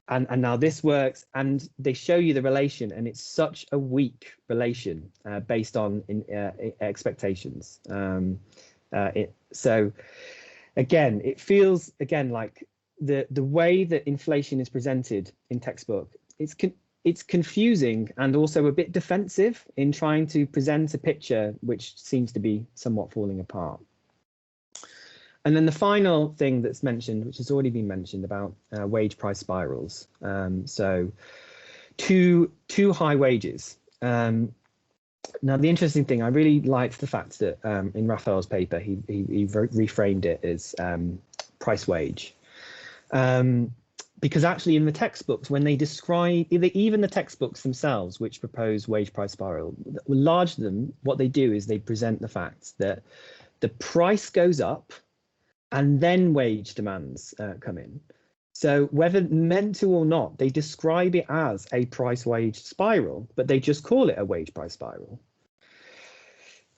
Speaker 4: and now this works. And they show you the relation and it's such a weak relation based on expectations. So again, it feels like the way that inflation is presented in textbook, it's confusing and also a bit defensive in trying to present a picture which seems to be somewhat falling apart. And then the final thing that's mentioned, which has already been mentioned about wage price spirals. So too high wages. Now, the interesting thing, I really liked the fact that in Rafael's paper, he reframed it as price wage. Because actually in the textbooks, when they describe, even the textbooks themselves, which propose wage price spiral, large of them, what they do is they present the fact that the price goes up and then wage demands come in. So whether meant to or not, they describe it as a price wage spiral, but they just call it a wage price spiral.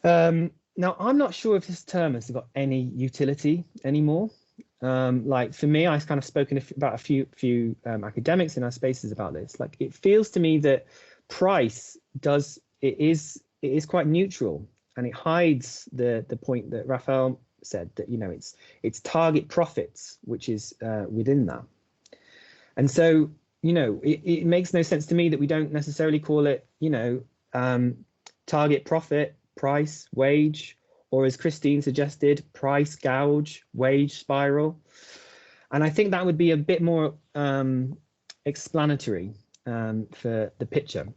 Speaker 4: Now, I'm not sure if this term has got any utility anymore. Like for me, I've kind of spoken about a few academics in our spaces about this. Like it feels to me that price is quite neutral and it hides the point that Rafael said that it's target profits which is within that. And so it makes no sense to me that we don't necessarily call it target profit, price, wage, or as Christine suggested, price gouge, wage spiral. And I think that would be a bit more explanatory for the picture.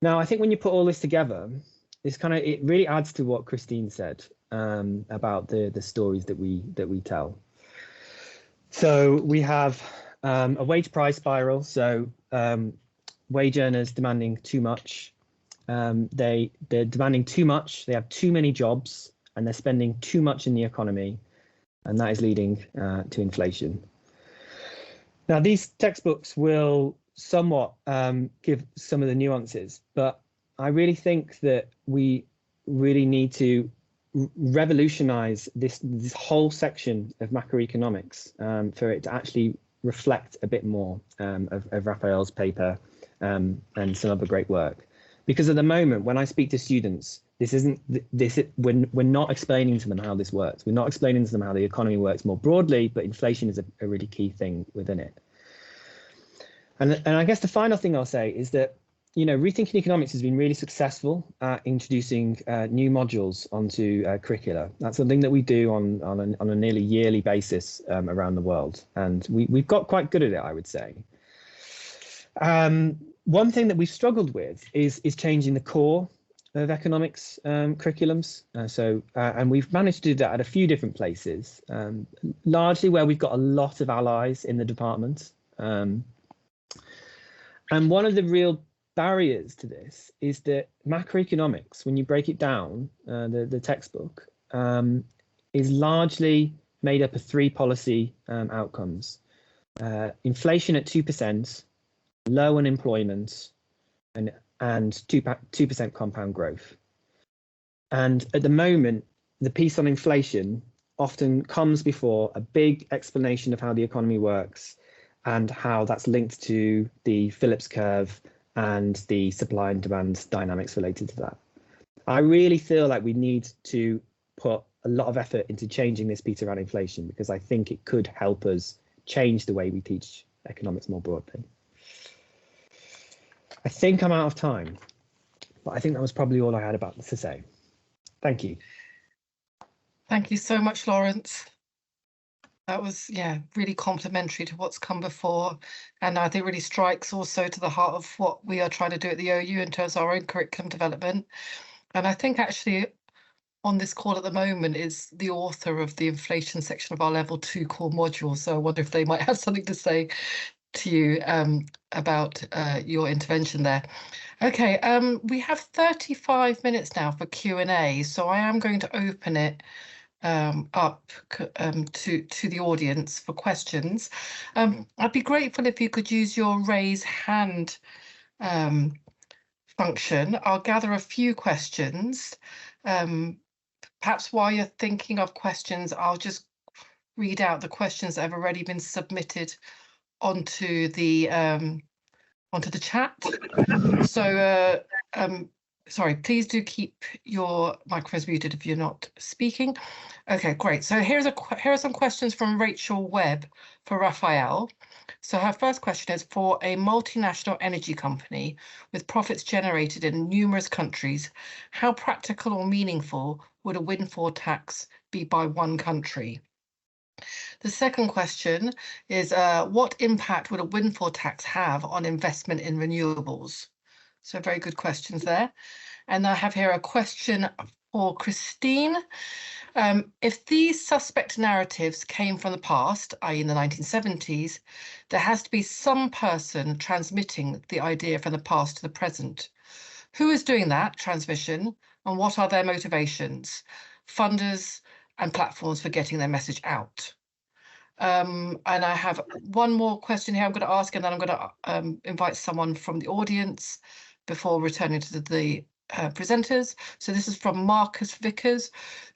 Speaker 4: Now, I think when you put all this together, it really adds to what Christine said about the stories that we tell. So we have a wage price spiral. So wage earners demanding too much. They're demanding too much. They have too many jobs, and they're spending too much in the economy, and that is leading to inflation. Now, these textbooks will somewhat give some of the nuances, but I really think that we really need to revolutionize this whole section of macroeconomics for it to actually reflect a bit more of Rafael's paper and some other great work. Because at the moment, when I speak to students, we're not explaining to them how this works. We're not explaining to them how the economy works more broadly, but inflation is a really key thing within it. And I guess the final thing I'll say is that, Rethinking Economics has been really successful at introducing new modules onto curricula. That's something that we do on a nearly yearly basis around the world. And we've got quite good at it, I would say. One thing that we've struggled with is changing the core of economics curriculums. And we've managed to do that at a few different places, largely where we've got a lot of allies in the department. And one of the real barriers to this is that macroeconomics, when you break it down, the textbook, is largely made up of three policy outcomes. Inflation at 2%, low unemployment, and 2% compound growth. And at the moment, the piece on inflation often comes before a big explanation of how the economy works and how that's linked to the Phillips curve and the supply and demand dynamics related to that. I really feel like we need to put a lot of effort into changing this piece around inflation, because I think it could help us change the way we teach economics more broadly. I think I'm out of time, but I think that was probably all I had about this to say. Thank you.
Speaker 1: Thank you so much, Lawrence. That was, really complementary to what's come before. And I think really strikes also to the heart of what we are trying to do at the OU in terms of our own curriculum development. And I think actually on this call at the moment is the author of the inflation section of our level 2 core module. So I wonder if they might have something to say to you about your intervention there. Okay, we have 35 minutes now for Q&A. So I am going to open it up to the audience for questions. I'd be grateful if you could use your raise hand function. I'll gather a few questions. Perhaps while you're thinking of questions, I'll just read out the questions that have already been submitted onto the chat. So sorry, please do keep your microphones muted if you're not speaking. Okay, great. So here are some questions from Rachel Webb for Rafael. So her first question is, for a multinational energy company with profits generated in numerous countries, how practical or meaningful would a windfall tax be by one country? The second question is, what impact would a windfall tax have on investment in renewables? So very good questions there. And I have here a question for Christine. If these suspect narratives came from the past, i.e. in the 1970s, there has to be some person transmitting the idea from the past to the present. Who is doing that transmission, and what are their motivations, funders and platforms for getting their message out? And I have one more question here I'm going to ask, and then I'm going to invite someone from the audience before returning to the presenters. So this is from Marcus Vickers.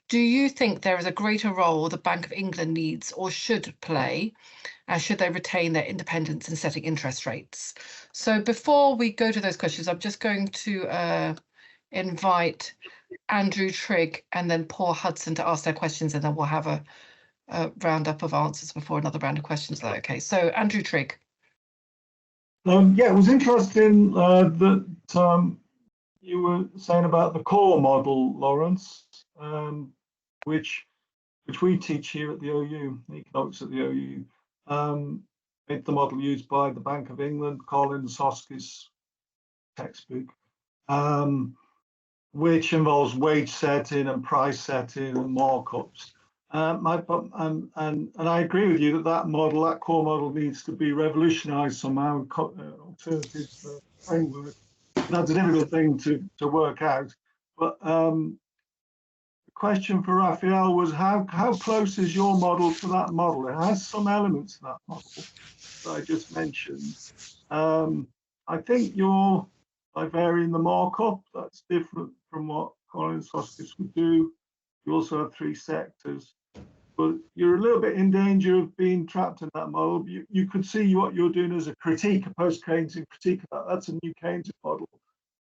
Speaker 1: Do you think there is a greater role the Bank of England needs or should play, and should they retain their independence in setting interest rates? So before we go to those questions, I'm just going to invite Andrew Trigg and then Paul Hudson to ask their questions, and then we'll have a roundup of answers before another round of questions. Okay, so Andrew Trigg.
Speaker 5: Yeah, it was interesting you were saying about the core model, Lawrence, which we teach here at the OU, economics at the OU. It's the model used by the Bank of England, Collins Hoskins textbook, which involves wage setting and price setting and markups. And I agree with you that model, that core model, needs to be revolutionised somehow. Alternative framework. That's a difficult thing to work out. But the question for Rafael was how close is your model to that model? It has some elements of that model that I just mentioned. I think you're, by varying the markup, that's different from what Collins Hoskins would do. You also have 3 sectors, but you're a little bit in danger of being trapped in that model. You could see what you're doing as a critique, a post-Keynesian critique of that. That's a new Keynesian model.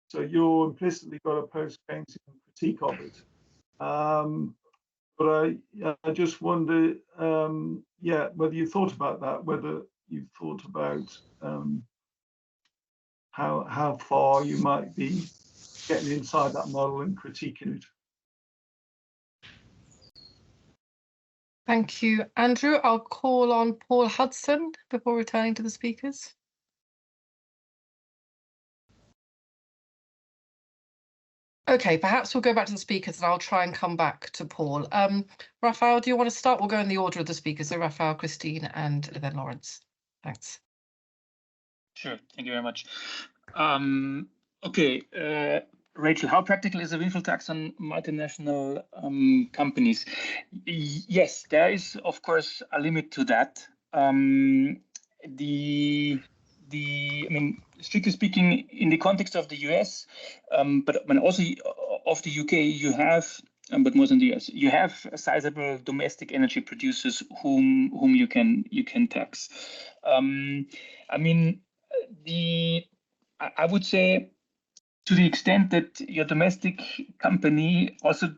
Speaker 5: So you're implicitly got a post-Keynesian critique of it. But I just wonder, yeah, whether you thought about that, whether you thought about how far you might be getting inside that model and critiquing it.
Speaker 1: Thank you, Andrew. I'll call on Paul Hudson before returning to the speakers. Okay, perhaps we'll go back to the speakers and I'll try and come back to Paul. Rafael, do you want to start? We'll go in the order of the speakers, so Rafael, Christine, and then Lawrence. Thanks.
Speaker 2: Sure, thank you very much. Okay, Rachel, how practical is a windfall tax on multinational companies? Yes, there is, of course, a limit to that. I mean, strictly speaking, in the context of the US, but also of the UK, you have, but more than the US, you have sizable domestic energy producers whom you can tax. I mean, I would say, to the extent that your domestic company also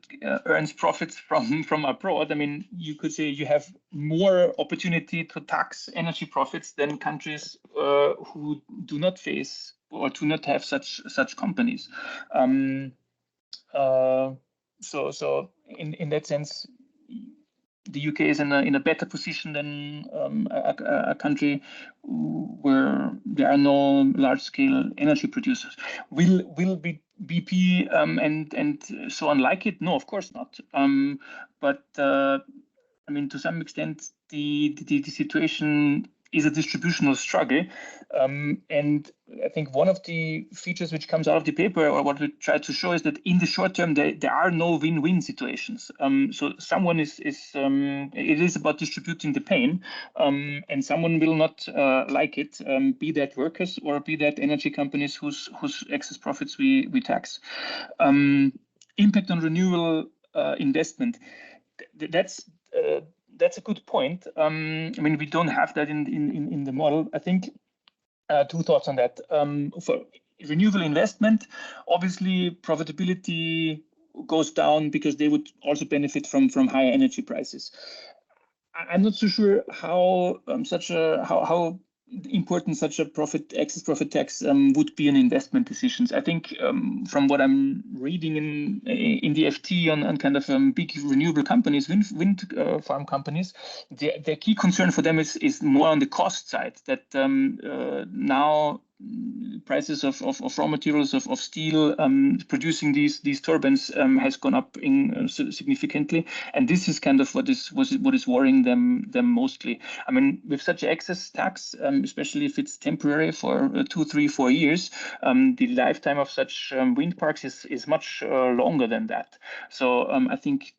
Speaker 2: earns profits from abroad, I mean, you could say you have more opportunity to tax energy profits than countries who do not face or do not have such companies. So in that sense, the UK is in a better position than a country where there are no large-scale energy producers. Will BP and so on like it? No, of course not. But I mean, to some extent, the situation is a distributional struggle. And I think one of the features which comes out of the paper, or what we try to show, is that in the short term, there are no win-win situations. So someone it is about distributing the pain, and someone will not like it, be that workers or be that energy companies whose excess profits we tax. Impact on renewable investment. That's a good point. I mean, we don't have that in the model. I think 2 thoughts on that. For renewable investment, obviously profitability goes down because they would also benefit from higher energy prices. I'm not so sure how how important such a excess profit tax would be in investment decisions. I think from what I'm reading in the FT on kind of big renewable companies, wind farm companies, their key concern for them is more on the cost side, that now prices of raw materials, of steel producing these turbines has gone up significantly, and this is kind of what is worrying them mostly. I mean, with such excess tax, especially if it's temporary for 2, 3, 4 years, the lifetime of such wind parks is much longer than that. So I think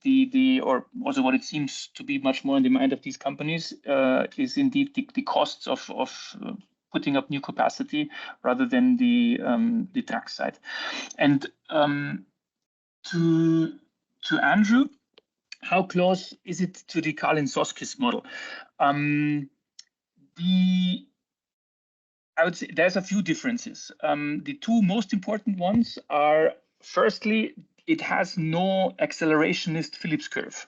Speaker 2: or also what it seems to be much more in the mind of these companies is indeed the costs of putting up new capacity rather than the tax side. And to Andrew, how close is it to the Collins-Hoskins model? I would say there's a few differences. The 2 most important ones are, firstly, it has no accelerationist Phillips curve.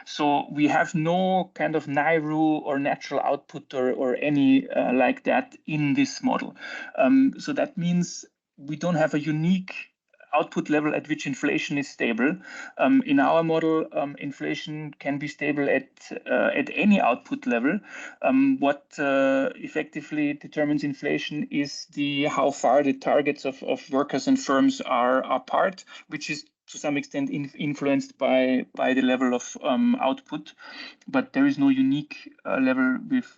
Speaker 2: So we have no kind of NIRU or natural output or any like that in this model. So that means we don't have a unique output level at which inflation is stable. In our model, inflation can be stable at any output level. What effectively determines inflation is how far the targets of workers and firms are apart, which is to some extent influenced by the level of output. But there is no unique level with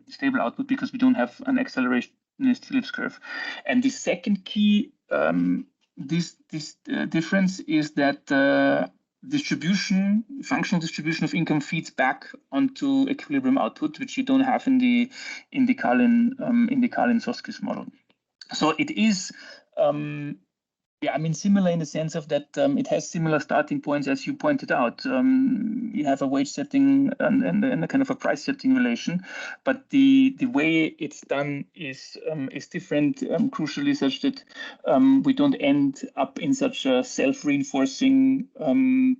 Speaker 2: stable output because we don't have an accelerationist Phillips curve. And the second key this difference is that functional distribution of income feeds back onto equilibrium output, which you don't have in the Kalin-Soskis model. So it is similar in the sense of that it has similar starting points as you pointed out. You have a wage setting and a kind of a price setting relation, but the way it's done is different, crucially such that we don't end up in such a self-reinforcing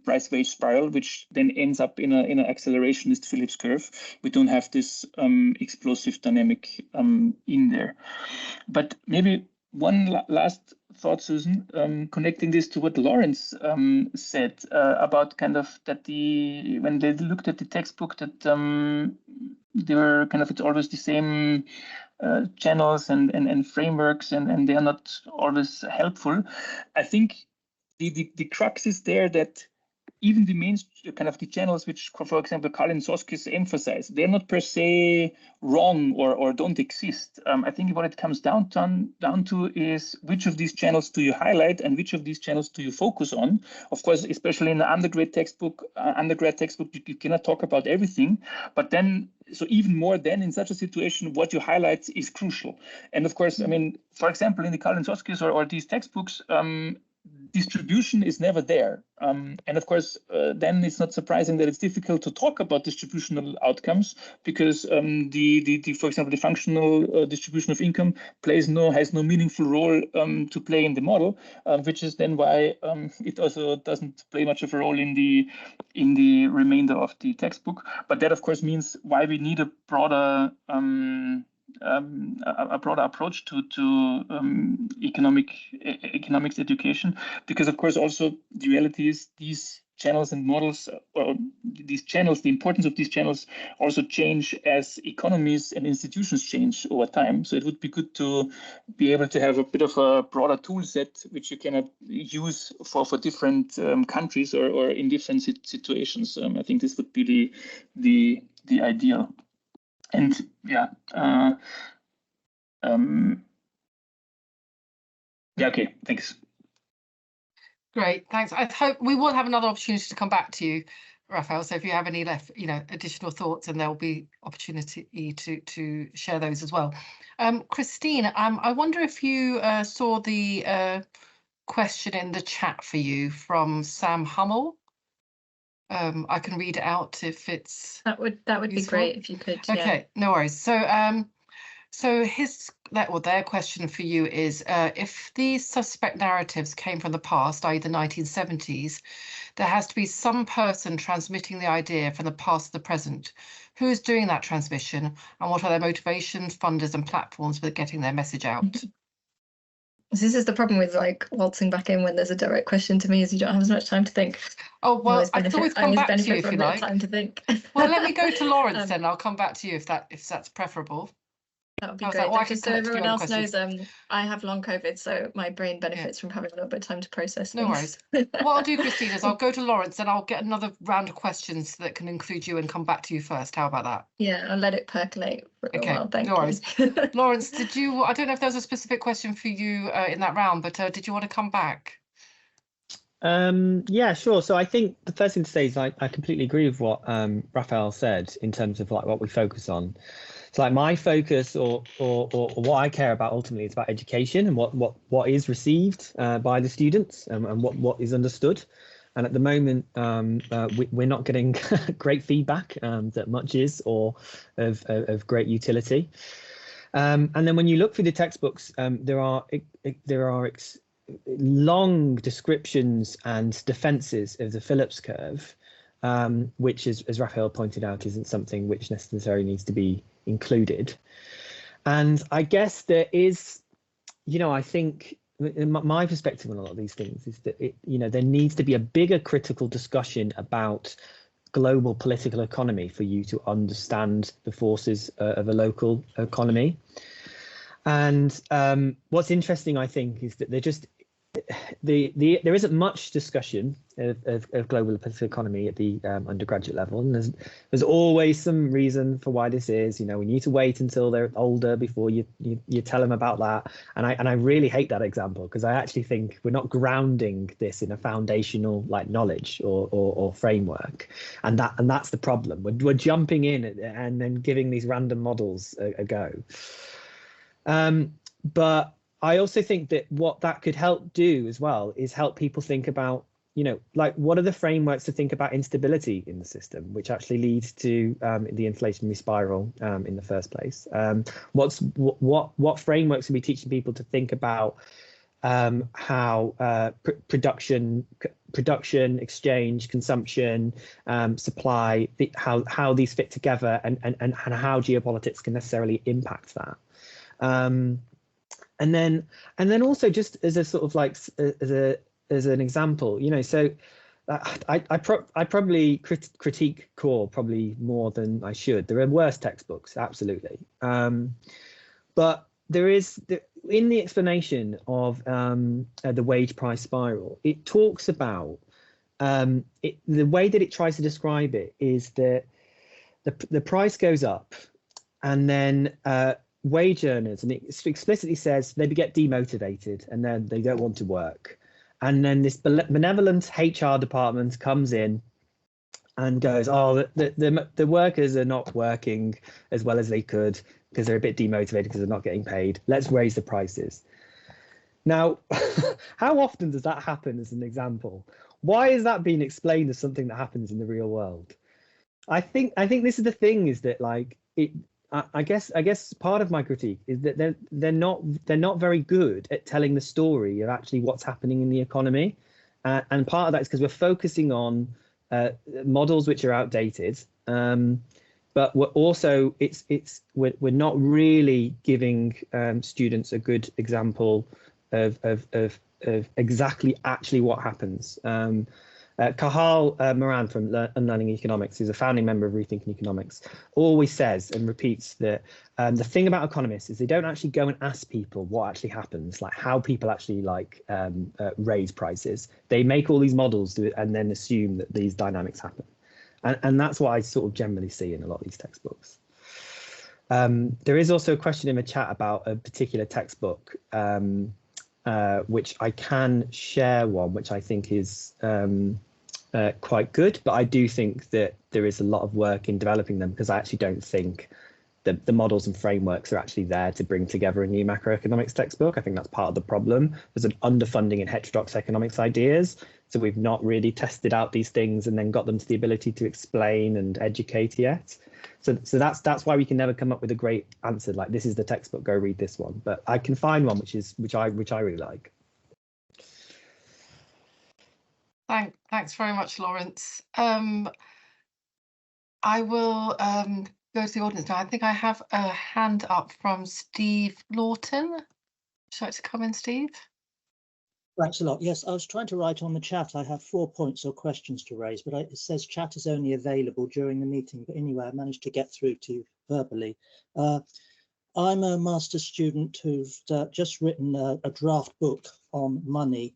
Speaker 2: price-wage spiral, which then ends up in an accelerationist Phillips curve. We don't have this explosive dynamic in there. But maybe one last thought, Susan, connecting this to what Lawrence said about kind of that when they looked at the textbook that they were kind of, it's always the same channels and frameworks and they are not always helpful. I think the crux is there that even the main kind of the channels which, for example, Kalin-Soskis emphasize, they're not per se wrong or don't exist. I think what it comes down to is which of these channels do you highlight and which of these channels do you focus on. Of course, especially in the undergrad textbook, you cannot talk about everything, but then, so even more then in such a situation, what you highlight is crucial. And of course, I mean, for example, in the Kalin-Soskis or these textbooks, distribution is never there. And of course, then it's not surprising that it's difficult to talk about distributional outcomes because for example, the functional distribution of income has no meaningful role to play in the model, which is then why it also doesn't play much of a role in the remainder of the textbook. But that, of course, means why we need a broader approach to economics education, because of course also the reality is these channels and models, or these channels, the importance of these channels also change as economies and institutions change over time. So it would be good to be able to have a bit of a broader tool set which you can use for different countries or in different situations. I think this would be the ideal. And yeah, okay, thanks.
Speaker 1: Great, thanks. I hope we will have another opportunity to come back to you, Rafael. So if you have any additional thoughts, and there will be opportunity to share those as well. Christine, I wonder if you saw the question in the chat for you from Sam Hummel. I can read it out if it's
Speaker 3: that would be great if you could.
Speaker 1: Okay, no worries. So their question for you is, if these suspect narratives came from the past, i.e. the 1970s, there has to be some person transmitting the idea from the past to the present. Who is doing that transmission, and what are their motivations, funders and platforms for getting their message out?
Speaker 3: This is the problem with like waltzing back in when there's a direct question to me, is you don't have as much time to think.
Speaker 1: Oh, well, I can always come back to you if you like.
Speaker 3: Time to think.
Speaker 1: Well, let me go to Lawrence then. I'll come back to you if that's preferable.
Speaker 3: That would be great. Just so everyone else knows, I have long COVID, so my brain benefits from having a little bit of time to process things.
Speaker 1: No worries. What I'll do, Christine, is I'll go to Lawrence and I'll get another round of questions that can include you and come back to you first. How about that?
Speaker 3: Yeah, I'll let it percolate for a while. Thank you.
Speaker 1: No worries. Lawrence, I don't know if there was a specific question for you in that round, but did you want to come back?
Speaker 4: Yeah, sure. So I think the first thing to say is I completely agree with what Rafael said in terms of like what we focus on. So like my focus or what I care about ultimately is about education and what is received by the students and what is understood. And at the moment, we're not getting great feedback that much is or of great utility. And then when you look through the textbooks, there are long descriptions and defenses of the Phillips curve, which is, as Rafael pointed out, isn't something which necessarily needs to be included. And I guess there is I think my perspective on a lot of these things is that there needs to be a bigger critical discussion about global political economy for you to understand the forces of a local economy. And what's interesting, I think, is that there isn't much discussion of global political economy at the undergraduate level, and there's always some reason for why this is. We need to wait until they're older before you tell them about that. And I really hate that example, because I actually think we're not grounding this in a foundational knowledge or framework, and that's the problem. We're jumping in and then giving these random models a go. But I also think that what that could help do as well is help people think about, what are the frameworks to think about instability in the system, which actually leads to the inflationary spiral in the first place. What frameworks are we teaching people to think about how production, exchange, consumption, supply, how these fit together, and how geopolitics can necessarily impact that. And then also, just as a sort of as an example, so I probably critique core probably more than I should. There are worse textbooks, absolutely, but there is in the explanation of the wage price spiral, it talks about the way that it tries to describe it is that the price goes up, and then wage earners, and it explicitly says they get demotivated and then they don't want to work. And then this benevolent HR department comes in and goes, oh, the workers are not working as well as they could because they're a bit demotivated because they're not getting paid. Let's raise the prices. Now, how often does that happen as an example? Why is that being explained as something that happens in the real world? I think this is the thing, is that I guess part of my critique is that they're not very good at telling the story of actually what's happening in the economy, and part of that is because we're focusing on models which are outdated, but we're also we're not really giving students a good example of exactly actually what happens. Cahal Moran from Unlearning Economics, who's a founding member of Rethinking Economics, always says and repeats that the thing about economists is they don't actually go and ask people what actually happens, like how people actually raise prices. They make all these models and then assume that these dynamics happen. And that's what I sort of generally see in a lot of these textbooks. There is also a question in the chat about a particular textbook, which I can share one, which I think is quite good, but I do think that there is a lot of work in developing them, because I actually don't think that the models and frameworks are actually there to bring together a new macroeconomics textbook. I think that's part of the problem. There's an underfunding in heterodox economics ideas, so we've not really tested out these things and then got them to the ability to explain and educate yet. So that's why we can never come up with a great answer like this is the textbook, go read this one. But I can find one which I really like.
Speaker 1: Thanks very much, Lawrence. I will go to the audience now. I think I have a hand up from Steve Lawton. Would you like to come in, Steve?
Speaker 6: Thanks a lot. Yes, I was trying to write on the chat. I have 4 points or questions to raise, but it says chat is only available during the meeting. But anyway, I managed to get through to you verbally. I'm a master's student who's just written a draft book on money,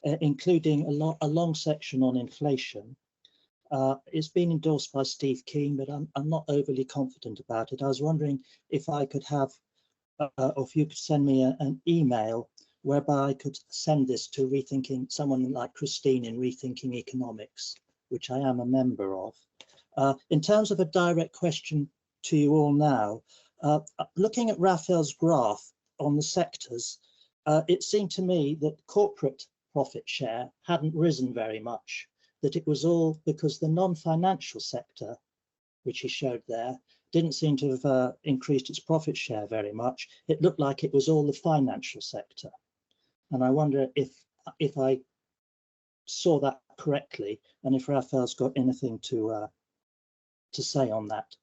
Speaker 6: including a long section on inflation. It's been endorsed by Steve Keen, but I'm not overly confident about it. I was wondering if I could have, or if you could send me an email whereby I could send this to someone like Christine in Rethinking Economics, which I am a member of. In terms of a direct question to you all now, looking at Rafael's graph on the sectors, it seemed to me that corporate profit share hadn't risen very much, that it was all because the non-financial sector, which he showed there, didn't seem to have increased its profit share very much. It looked like it was all the financial sector. And I wonder if I saw that correctly, and if Rafael's got anything to say on that.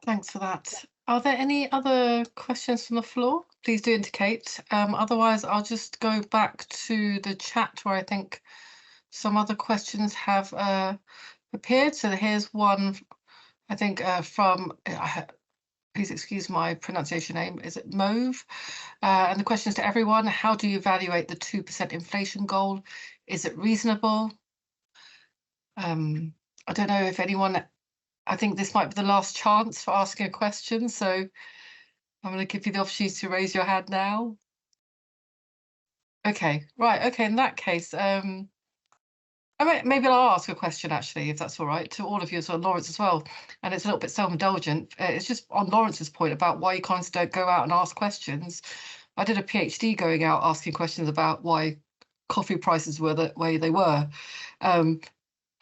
Speaker 1: Thanks for that. Are there any other questions from the floor? Please do indicate. Otherwise, I'll just go back to the chat where I think some other questions have appeared. So here's one, I think, from, please excuse my pronunciation name, is it Mauve? And the question is to everyone, how do you evaluate the 2% inflation goal? Is it reasonable? I don't know if anyone, I think this might be the last chance for asking a question, so I'm going to give you the opportunity to raise your hand now. Okay, right, okay, in that case, maybe I'll ask a question actually, if that's all right, to all of you, so Lawrence as well, and it's a little bit self-indulgent. It's just on Lawrence's point about why you kind of don't go out and ask questions. I did a PhD going out asking questions about why coffee prices were the way they were.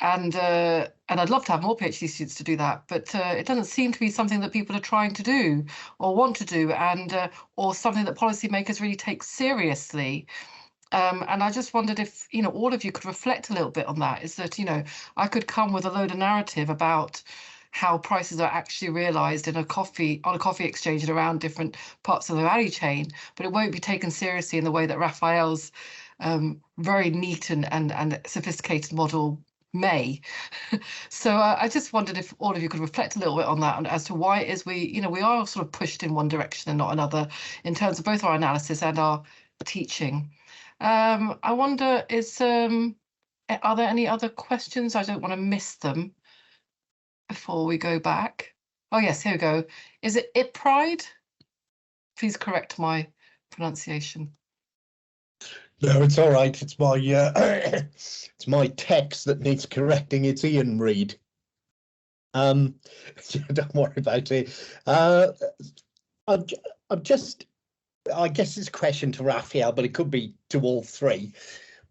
Speaker 1: And I'd love to have more PhD students to do that, but it doesn't seem to be something that people are trying to do or want to do, and or something that policymakers really take seriously. And I just wondered if, you know, all of you could reflect a little bit on that. Is that, you know, I could come with a load of narrative about how prices are actually realised on a coffee exchange and around different parts of the value chain, but it won't be taken seriously in the way that Rafael's very neat and sophisticated model may. So I just wondered if all of you could reflect a little bit on that and as to why it is we are sort of pushed in one direction and not another in terms of both our analysis and our teaching. I wonder, are there any other questions? I don't want to miss them before we go back. Oh yes, here we go. Is it Pride? Please correct my pronunciation.
Speaker 7: No, it's all right. It's my it's my text that needs correcting. It's Ian Reid. Don't worry about it. I'm just, I guess it's a question to Rafael, but it could be to all three,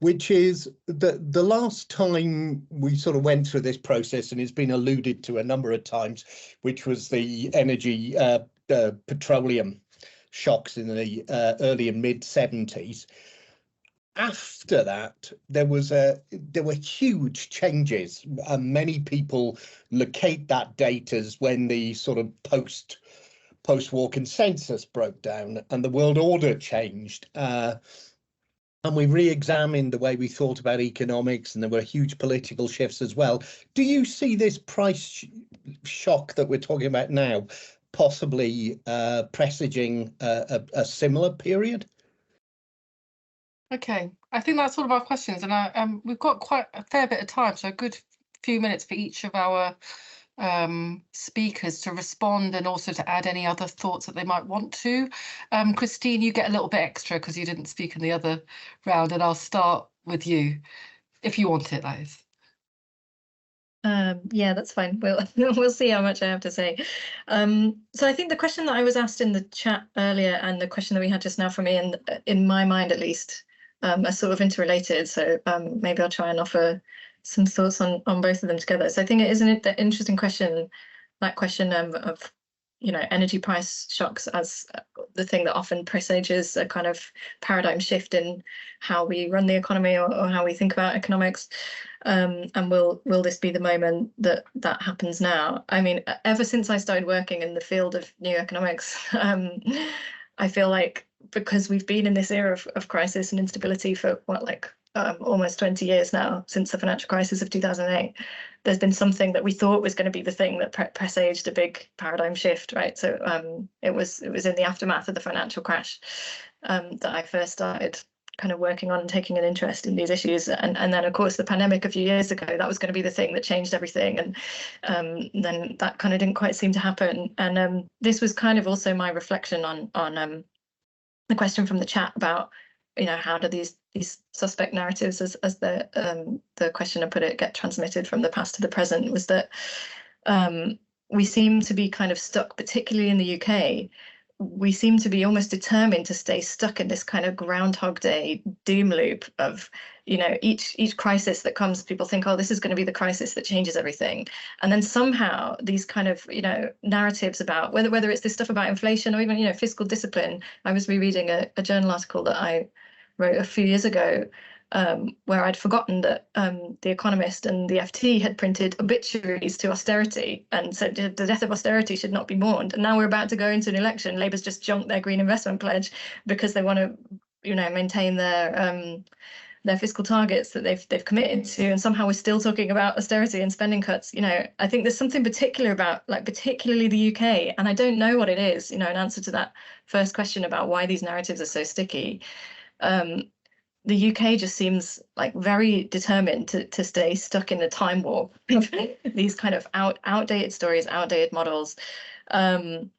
Speaker 7: which is that the last time we sort of went through this process, and it's been alluded to a number of times, which was the energy, petroleum shocks in the early and mid 70s. After that, there were huge changes, and many people locate that date as when the sort of post-war consensus broke down and the world order changed. And we re-examined the way we thought about economics, and there were huge political shifts as well. Do you see this price shock that we're talking about now possibly presaging a similar period?
Speaker 1: Okay, I think that's all of our questions, and we've got quite a fair bit of time, so a good few minutes for each of our speakers to respond and also to add any other thoughts that they might want to. Christine, you get a little bit extra because you didn't speak in the other round, and I'll start with you, if you want it, that is.
Speaker 3: Yeah, that's fine. We'll see how much I have to say. So I think the question that I was asked in the chat earlier and the question that we had just now from Ian, in my mind at least, are sort of interrelated. So maybe I'll try and offer some thoughts on both of them together. So I think it is an interesting question, that question of energy price shocks as the thing that often presages a kind of paradigm shift in how we run the economy or how we think about economics. And will this be the moment that happens now? I mean, ever since I started working in the field of new economics, I feel like because we've been in this era of crisis and instability for almost 20 years now, since the financial crisis of 2008, there's been something that we thought was going to be the thing that presaged a big paradigm shift, right? So it was in the aftermath of the financial crash that I first started kind of working on and taking an interest in these issues, and then of course the pandemic a few years ago, that was going to be the thing that changed everything, and then that kind of didn't quite seem to happen. And this was kind of also my reflection on the question from the chat about how do these suspect narratives, as the questioner put it, get transmitted from the past to the present, was that we seem to be kind of stuck, particularly in the UK. We seem to be almost determined to stay stuck in this kind of Groundhog Day doom loop of, each crisis that comes, people think, oh, this is going to be the crisis that changes everything. And then somehow these kind of, narratives about whether it's this stuff about inflation or even, fiscal discipline. I was rereading a journal article that I wrote a few years ago where I'd forgotten that The Economist and the FT had printed obituaries to austerity and said the death of austerity should not be mourned. And now we're about to go into an election. Labour's just junked their green investment pledge because they want to, maintain their fiscal targets that they've committed to, and somehow we're still talking about austerity and spending cuts. I think there's something particular about, particularly the UK, and I don't know what it is. In answer to that first question about why these narratives are so sticky, the UK just seems very determined to stay stuck in the time warp of these kind of outdated stories, outdated models, and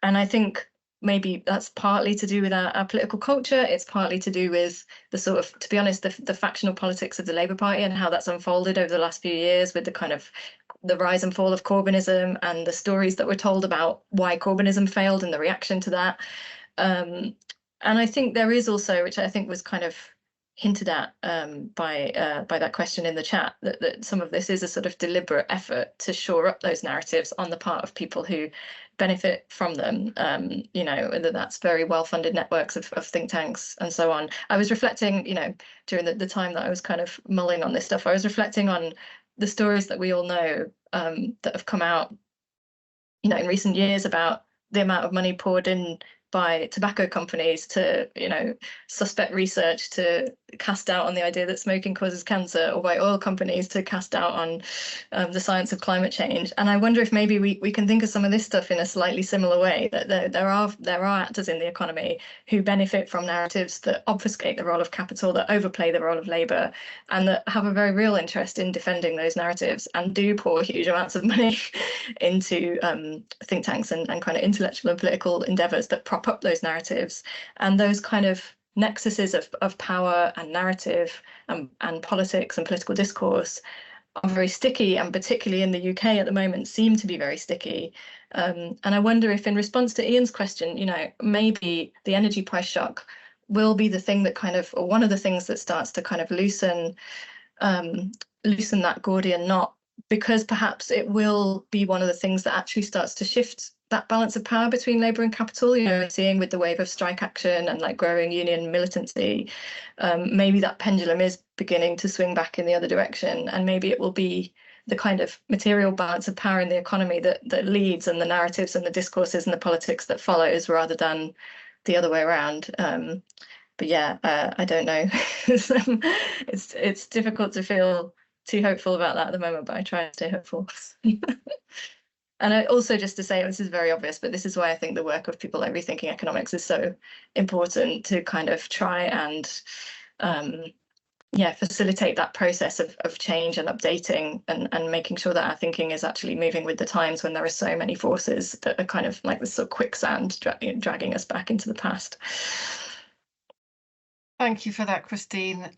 Speaker 3: I think maybe that's partly to do with our political culture. It's partly to do with the sort of, to be honest, the factional politics of the Labour Party and how that's unfolded over the last few years with the kind of the rise and fall of Corbynism and the stories that were told about why Corbynism failed and the reaction to that. And I think there is also, which I think was kind of hinted at by that question in the chat, that some of this is a sort of deliberate effort to shore up those narratives on the part of people who benefit from them, whether that's very well-funded networks of think tanks and so on. I was reflecting, during the time that I was kind of mulling on this stuff, I was reflecting on the stories that we all know that have come out, in recent years about the amount of money poured in by tobacco companies to, suspect research to cast doubt on the idea that smoking causes cancer, or by oil companies to cast doubt on the science of climate change. And I wonder if maybe we can think of some of this stuff in a slightly similar way, that there are actors in the economy who benefit from narratives that obfuscate the role of capital, that overplay the role of labour, and that have a very real interest in defending those narratives and do pour huge amounts of money into think tanks and kind of intellectual and political endeavours that prop up those narratives. And those kind of nexuses of power and narrative and politics and political discourse are very sticky, and particularly in the UK at the moment seem to be very sticky. And I wonder if, in response to Ian's question, maybe the energy price shock will be the thing that kind of, or one of the things that starts to kind of loosen that Gordian knot, because perhaps it will be one of the things that actually starts to shift that balance of power between labour and capital. Seeing with the wave of strike action and growing union militancy, maybe that pendulum is beginning to swing back in the other direction, and maybe it will be the kind of material balance of power in the economy that leads, and the narratives and the discourses and the politics that follows, rather than the other way around. But yeah, I don't know. It's difficult to feel too hopeful about that at the moment, but I try to stay hopeful. And I also, just to say, this is very obvious, but this is why I think the work of people like Rethinking Economics is so important, to kind of try and facilitate that process of change and updating, and making sure that our thinking is actually moving with the times when there are so many forces that are kind of like this sort of quicksand dragging us back into the past.
Speaker 1: Thank you for that, Christine.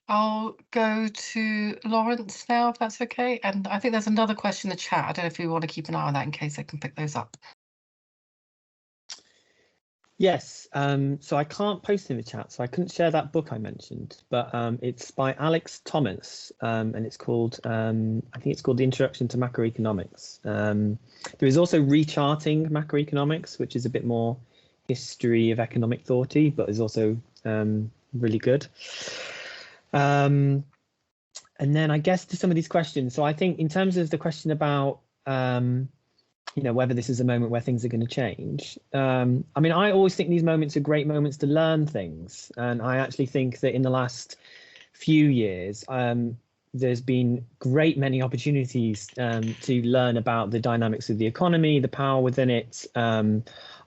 Speaker 1: I'll go to Lawrence now, if that's okay. And I think there's another question in the chat. I don't know if you want to keep an eye on that in case I can pick those up.
Speaker 4: Yes, so I can't post in the chat, so I couldn't share that book I mentioned, but it's by Alex Thomas, and it's called, I think it's called The Introduction to Macroeconomics. There is also Recharting Macroeconomics, which is a bit more history of economic thoughty, but is also really good. And then I guess to some of these questions. So I think in terms of the question about, whether this is a moment where things are going to change. I mean, I always think these moments are great moments to learn things. And I actually think that in the last few years, there's been great many opportunities to learn about the dynamics of the economy, the power within it.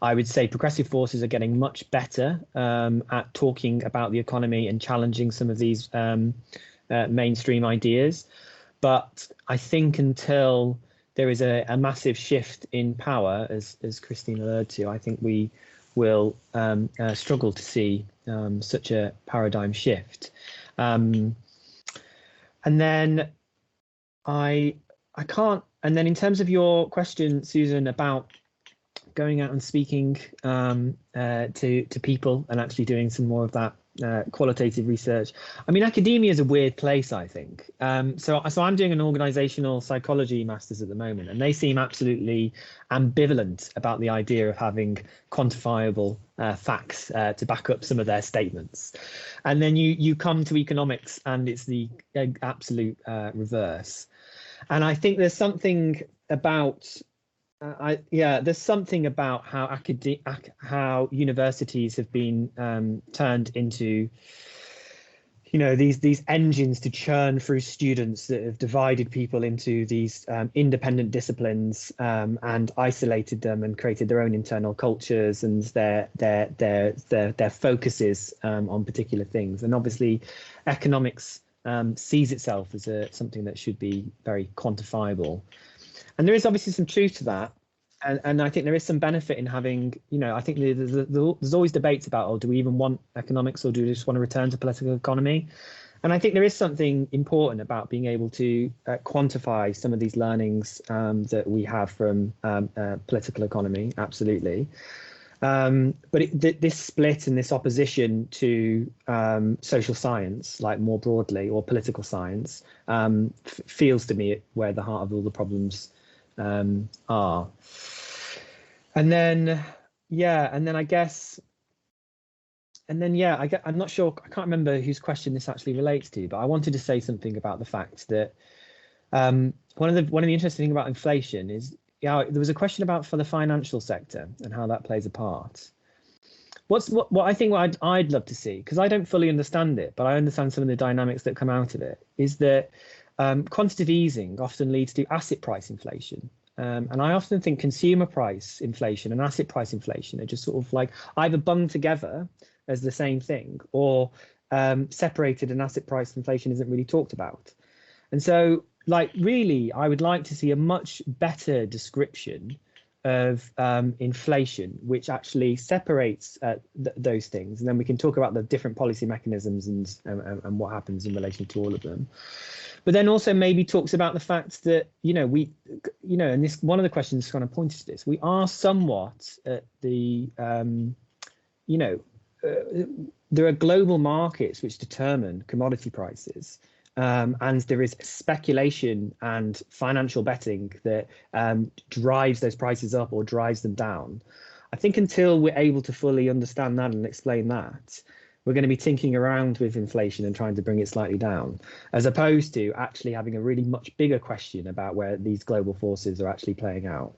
Speaker 4: I would say progressive forces are getting much better at talking about the economy and challenging some of these mainstream ideas. But I think until there is a massive shift in power, as Christine alluded to, I think we will struggle to see such a paradigm shift. And then I can't. And then in terms of your question, Susan, about going out and speaking to people and actually doing some more of that qualitative research. I mean, academia is a weird place, I think. So I'm doing an organizational psychology master's at the moment, and they seem absolutely ambivalent about the idea of having quantifiable facts to back up some of their statements. And then you come to economics, and it's the absolute reverse. And I think there's something about there's something about how universities have been turned into, you know, these engines to churn through students that have divided people into these independent disciplines and isolated them and created their own internal cultures and their focuses on particular things. And obviously, economics sees itself as something that should be very quantifiable. And there is obviously some truth to that. And I think there is some benefit in having, you know, I think there's always debates about, oh, do we even want economics, or do we just want to return to political economy? And I think there is something important about being able to quantify some of these learnings that we have from political economy, absolutely. But this split and this opposition to social science, like more broadly, or political science, feels to me where the heart of all the problems are. And then I'm not sure, I can't remember whose question this actually relates to, but I wanted to say something about the fact that one of the interesting things about inflation is, there was a question about for the financial sector and how that plays a part. What I'd love to see, because I don't fully understand it, but I understand some of the dynamics that come out of it, is that quantitative easing often leads to asset price inflation. And I often think consumer price inflation and asset price inflation are just sort of like either bunged together as the same thing, or separated, and asset price inflation isn't really talked about. And so, like, really, I would like to see a much better description of inflation, which actually separates those things, and then we can talk about the different policy mechanisms and what happens in relation to all of them. But then also maybe talks about the fact that, and this, one of the questions kind of pointed to this, we are somewhat at the, there are global markets which determine commodity prices. And there is speculation and financial betting that drives those prices up or drives them down. I think until we're able to fully understand that and explain that, we're going to be tinkering around with inflation and trying to bring it slightly down, as opposed to actually having a really much bigger question about where these global forces are actually playing out.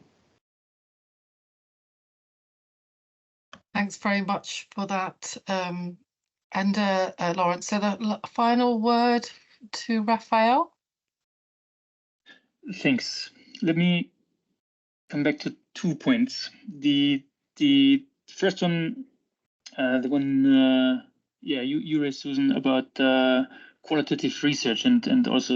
Speaker 1: Thanks very much for that. Lawrence, so the final word to Rafael.
Speaker 2: Thanks. Let me come back to 2 points. The first one, you raised, Susan, about qualitative research, and also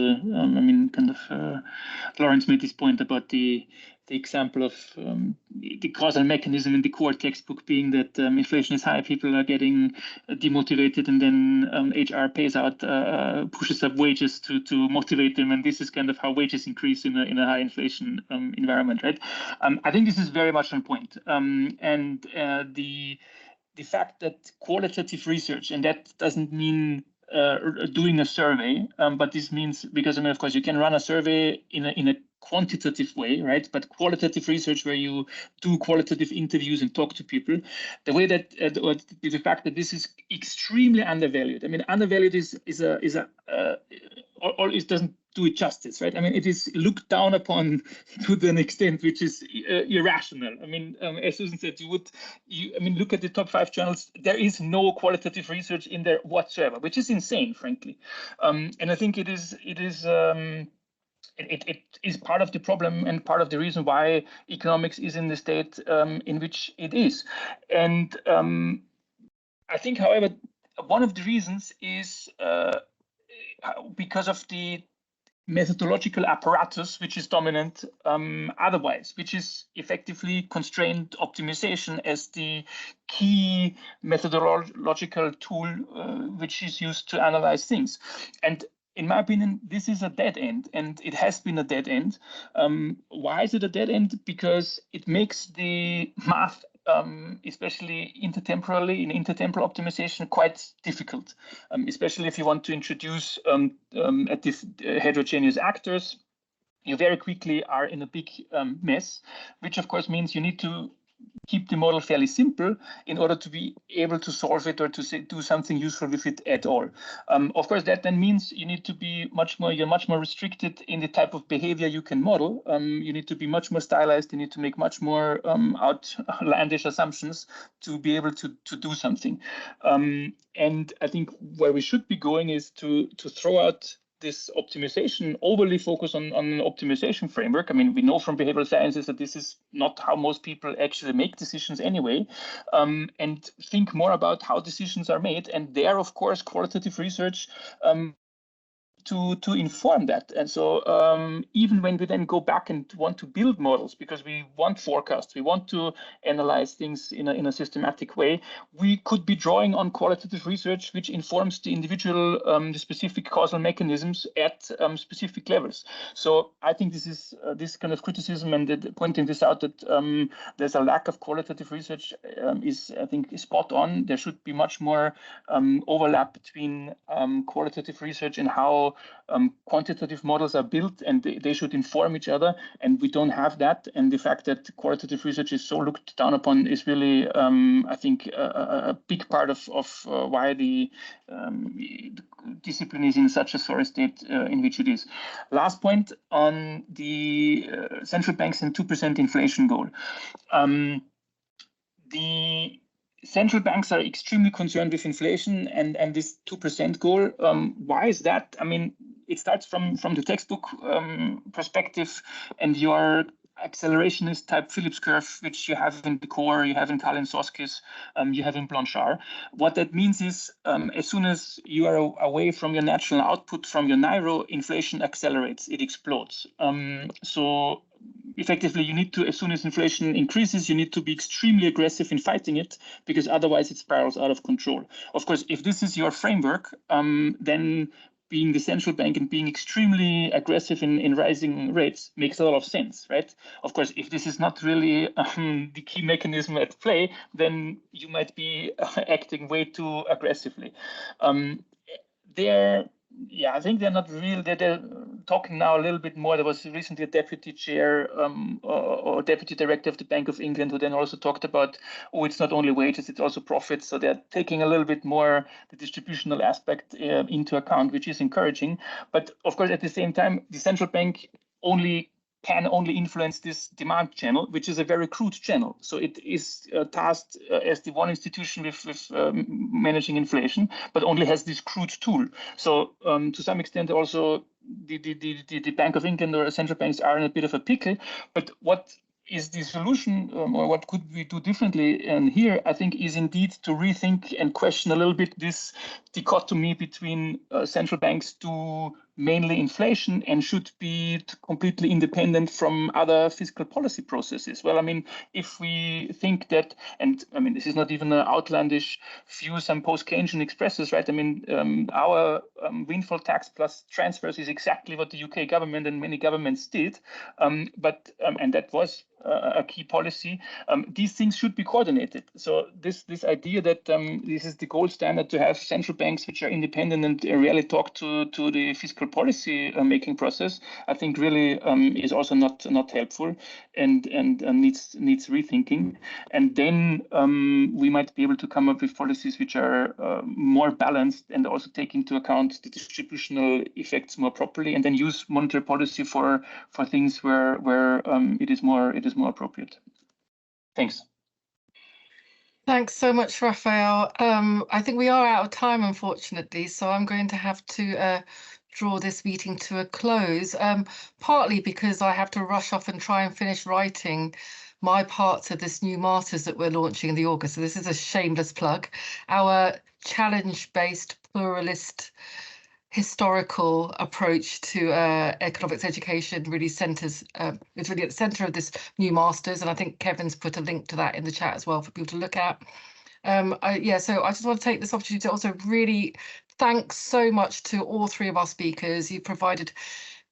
Speaker 2: Lawrence made this point about the example of the causal mechanism in the core textbook being that inflation is high, people are getting demotivated, and then HR pays out, pushes up wages to motivate them, and this is kind of how wages increase in a high inflation environment, right? I think this is very much on point, and the fact that qualitative research, and that doesn't mean doing a survey, but this means, because of course you can run a survey in a quantitative way, right? But qualitative research, where you do qualitative interviews and talk to people, the way that the fact that this is extremely undervalued. I mean, undervalued it doesn't do it justice, right? I mean, it is looked down upon to an extent which is irrational. I mean, as Susan said, look at the top 5 journals. There is no qualitative research in there whatsoever, which is insane, frankly. And I think it is part of the problem and part of the reason why economics is in the state in which it is. And I think, however, one of the reasons is because of the methodological apparatus which is dominant otherwise, which is effectively constrained optimization as the key methodological tool which is used to analyze things. And in my opinion, this is a dead end, and it has been a dead end. Why is it a dead end? Because it makes the math especially intertemporally in intertemporal optimization, quite difficult, especially if you want to introduce heterogeneous actors. You very quickly are in a big mess, which of course means you need to keep the model fairly simple in order to be able to solve it or to do something useful with it at all. Of course, that then means you need to be you're much more restricted in the type of behavior you can model. You need to be much more stylized. You need to make much more outlandish assumptions to be able to do something. And I think where we should be going is to throw out this optimization, overly focus on an optimization framework. I mean, we know from behavioral sciences that this is not how most people actually make decisions anyway, and think more about how decisions are made. And there, of course, qualitative research to inform that. And so even when we then go back and want to build models, because we want forecasts, we want to analyze things in a systematic way, we could be drawing on qualitative research which informs the individual, the specific causal mechanisms at specific levels. So I think this is this kind of criticism and pointing this out that there's a lack of qualitative research is, I think, spot on. There should be much more overlap between qualitative research and how quantitative models are built, and they should inform each other, and we don't have that. And the fact that qualitative research is so looked down upon is really, I think, a big part of why the discipline is in such a sorry state in which it is. Last point on the central banks and 2% inflation goal. The central banks are extremely concerned with inflation and this 2% goal. Why is that? I mean, it starts from the textbook perspective and your accelerationist type Phillips curve, which you have in the core, you have in Kalin-Soskis, you have in Blanchard. What that means is as soon as you are away from your natural output, from your NIRO, inflation accelerates, it explodes. So effectively, you need to, as soon as inflation increases, you need to be extremely aggressive in fighting it, because otherwise it spirals out of control. Of course, if this is your framework, then being the central bank and being extremely aggressive in rising rates makes a lot of sense, right? Of course, if this is not really the key mechanism at play, then you might be acting way too aggressively. I think they're not real. They're talking now a little bit more. There was recently a deputy chair or deputy director of the Bank of England who then also talked about, oh, it's not only wages, it's also profits. So they're taking a little bit more the distributional aspect into account, which is encouraging. But of course, at the same time, the central bank can only influence this demand channel, which is a very crude channel. So it is tasked as the one institution with managing inflation, but only has this crude tool. So to some extent, also the Bank of England or central banks are in a bit of a pickle. But what is the solution, or what could we do differently? And here, I think, is indeed to rethink and question a little bit this dichotomy between central banks do mainly inflation and should be completely independent from other fiscal policy processes. Well, I mean, if we think that, and I mean, this is not even an outlandish view some post-Keynesian expresses, right? I mean, our windfall tax plus transfers is exactly what the UK government and many governments did, and that was a key policy. These things should be coordinated. So this idea that this is the gold standard to have central banks which are independent and rarely talk to the fiscal policy making process, I think really is also not helpful and needs rethinking. And then we might be able to come up with policies which are more balanced and also take into account the distributional effects more properly, and then use monetary policy for things where it is more appropriate. Thanks.
Speaker 1: Thanks so much, Rafael. I think we are out of time, unfortunately, so I'm going to have to draw this meeting to a close, partly because I have to rush off and try and finish writing my parts of this new Masters that we're launching in the August. So this is a shameless plug. Our challenge-based pluralist historical approach to economics education really centers, it's really at the center of this new Masters, and I think Kevin's put a link to that in the chat as well for people to look at. So I just want to take this opportunity to also really thank so much to all three of our speakers. You provided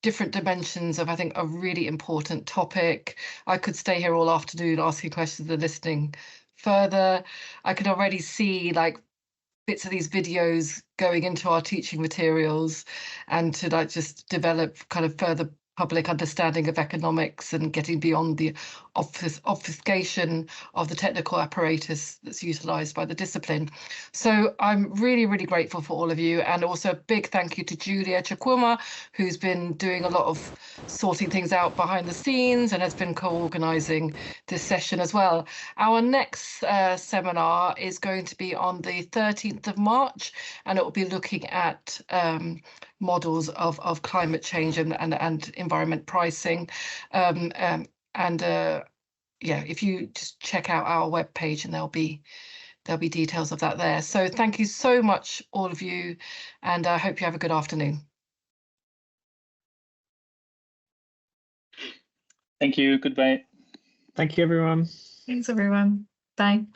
Speaker 1: different dimensions of, I think, a really important topic. I could stay here all afternoon asking questions and listening further. I can already see like bits of these videos going into our teaching materials, and to like just develop kind of further public understanding of economics and getting beyond the obfuscation of the technical apparatus that's utilised by the discipline. So I'm really, really grateful for all of you, and also a big thank you to Julia Chukwuma, who's been doing a lot of sorting things out behind the scenes and has been co-organising this session as well. Our next seminar is going to be on the 13th of March, and it will be looking at models of climate change and environment pricing. Yeah, if you just check out our webpage, and there'll be details of that there. So thank you so much, all of you, and I hope you have a good afternoon.
Speaker 2: Thank you. Goodbye.
Speaker 4: Thank you, everyone.
Speaker 3: Thanks, everyone. Bye.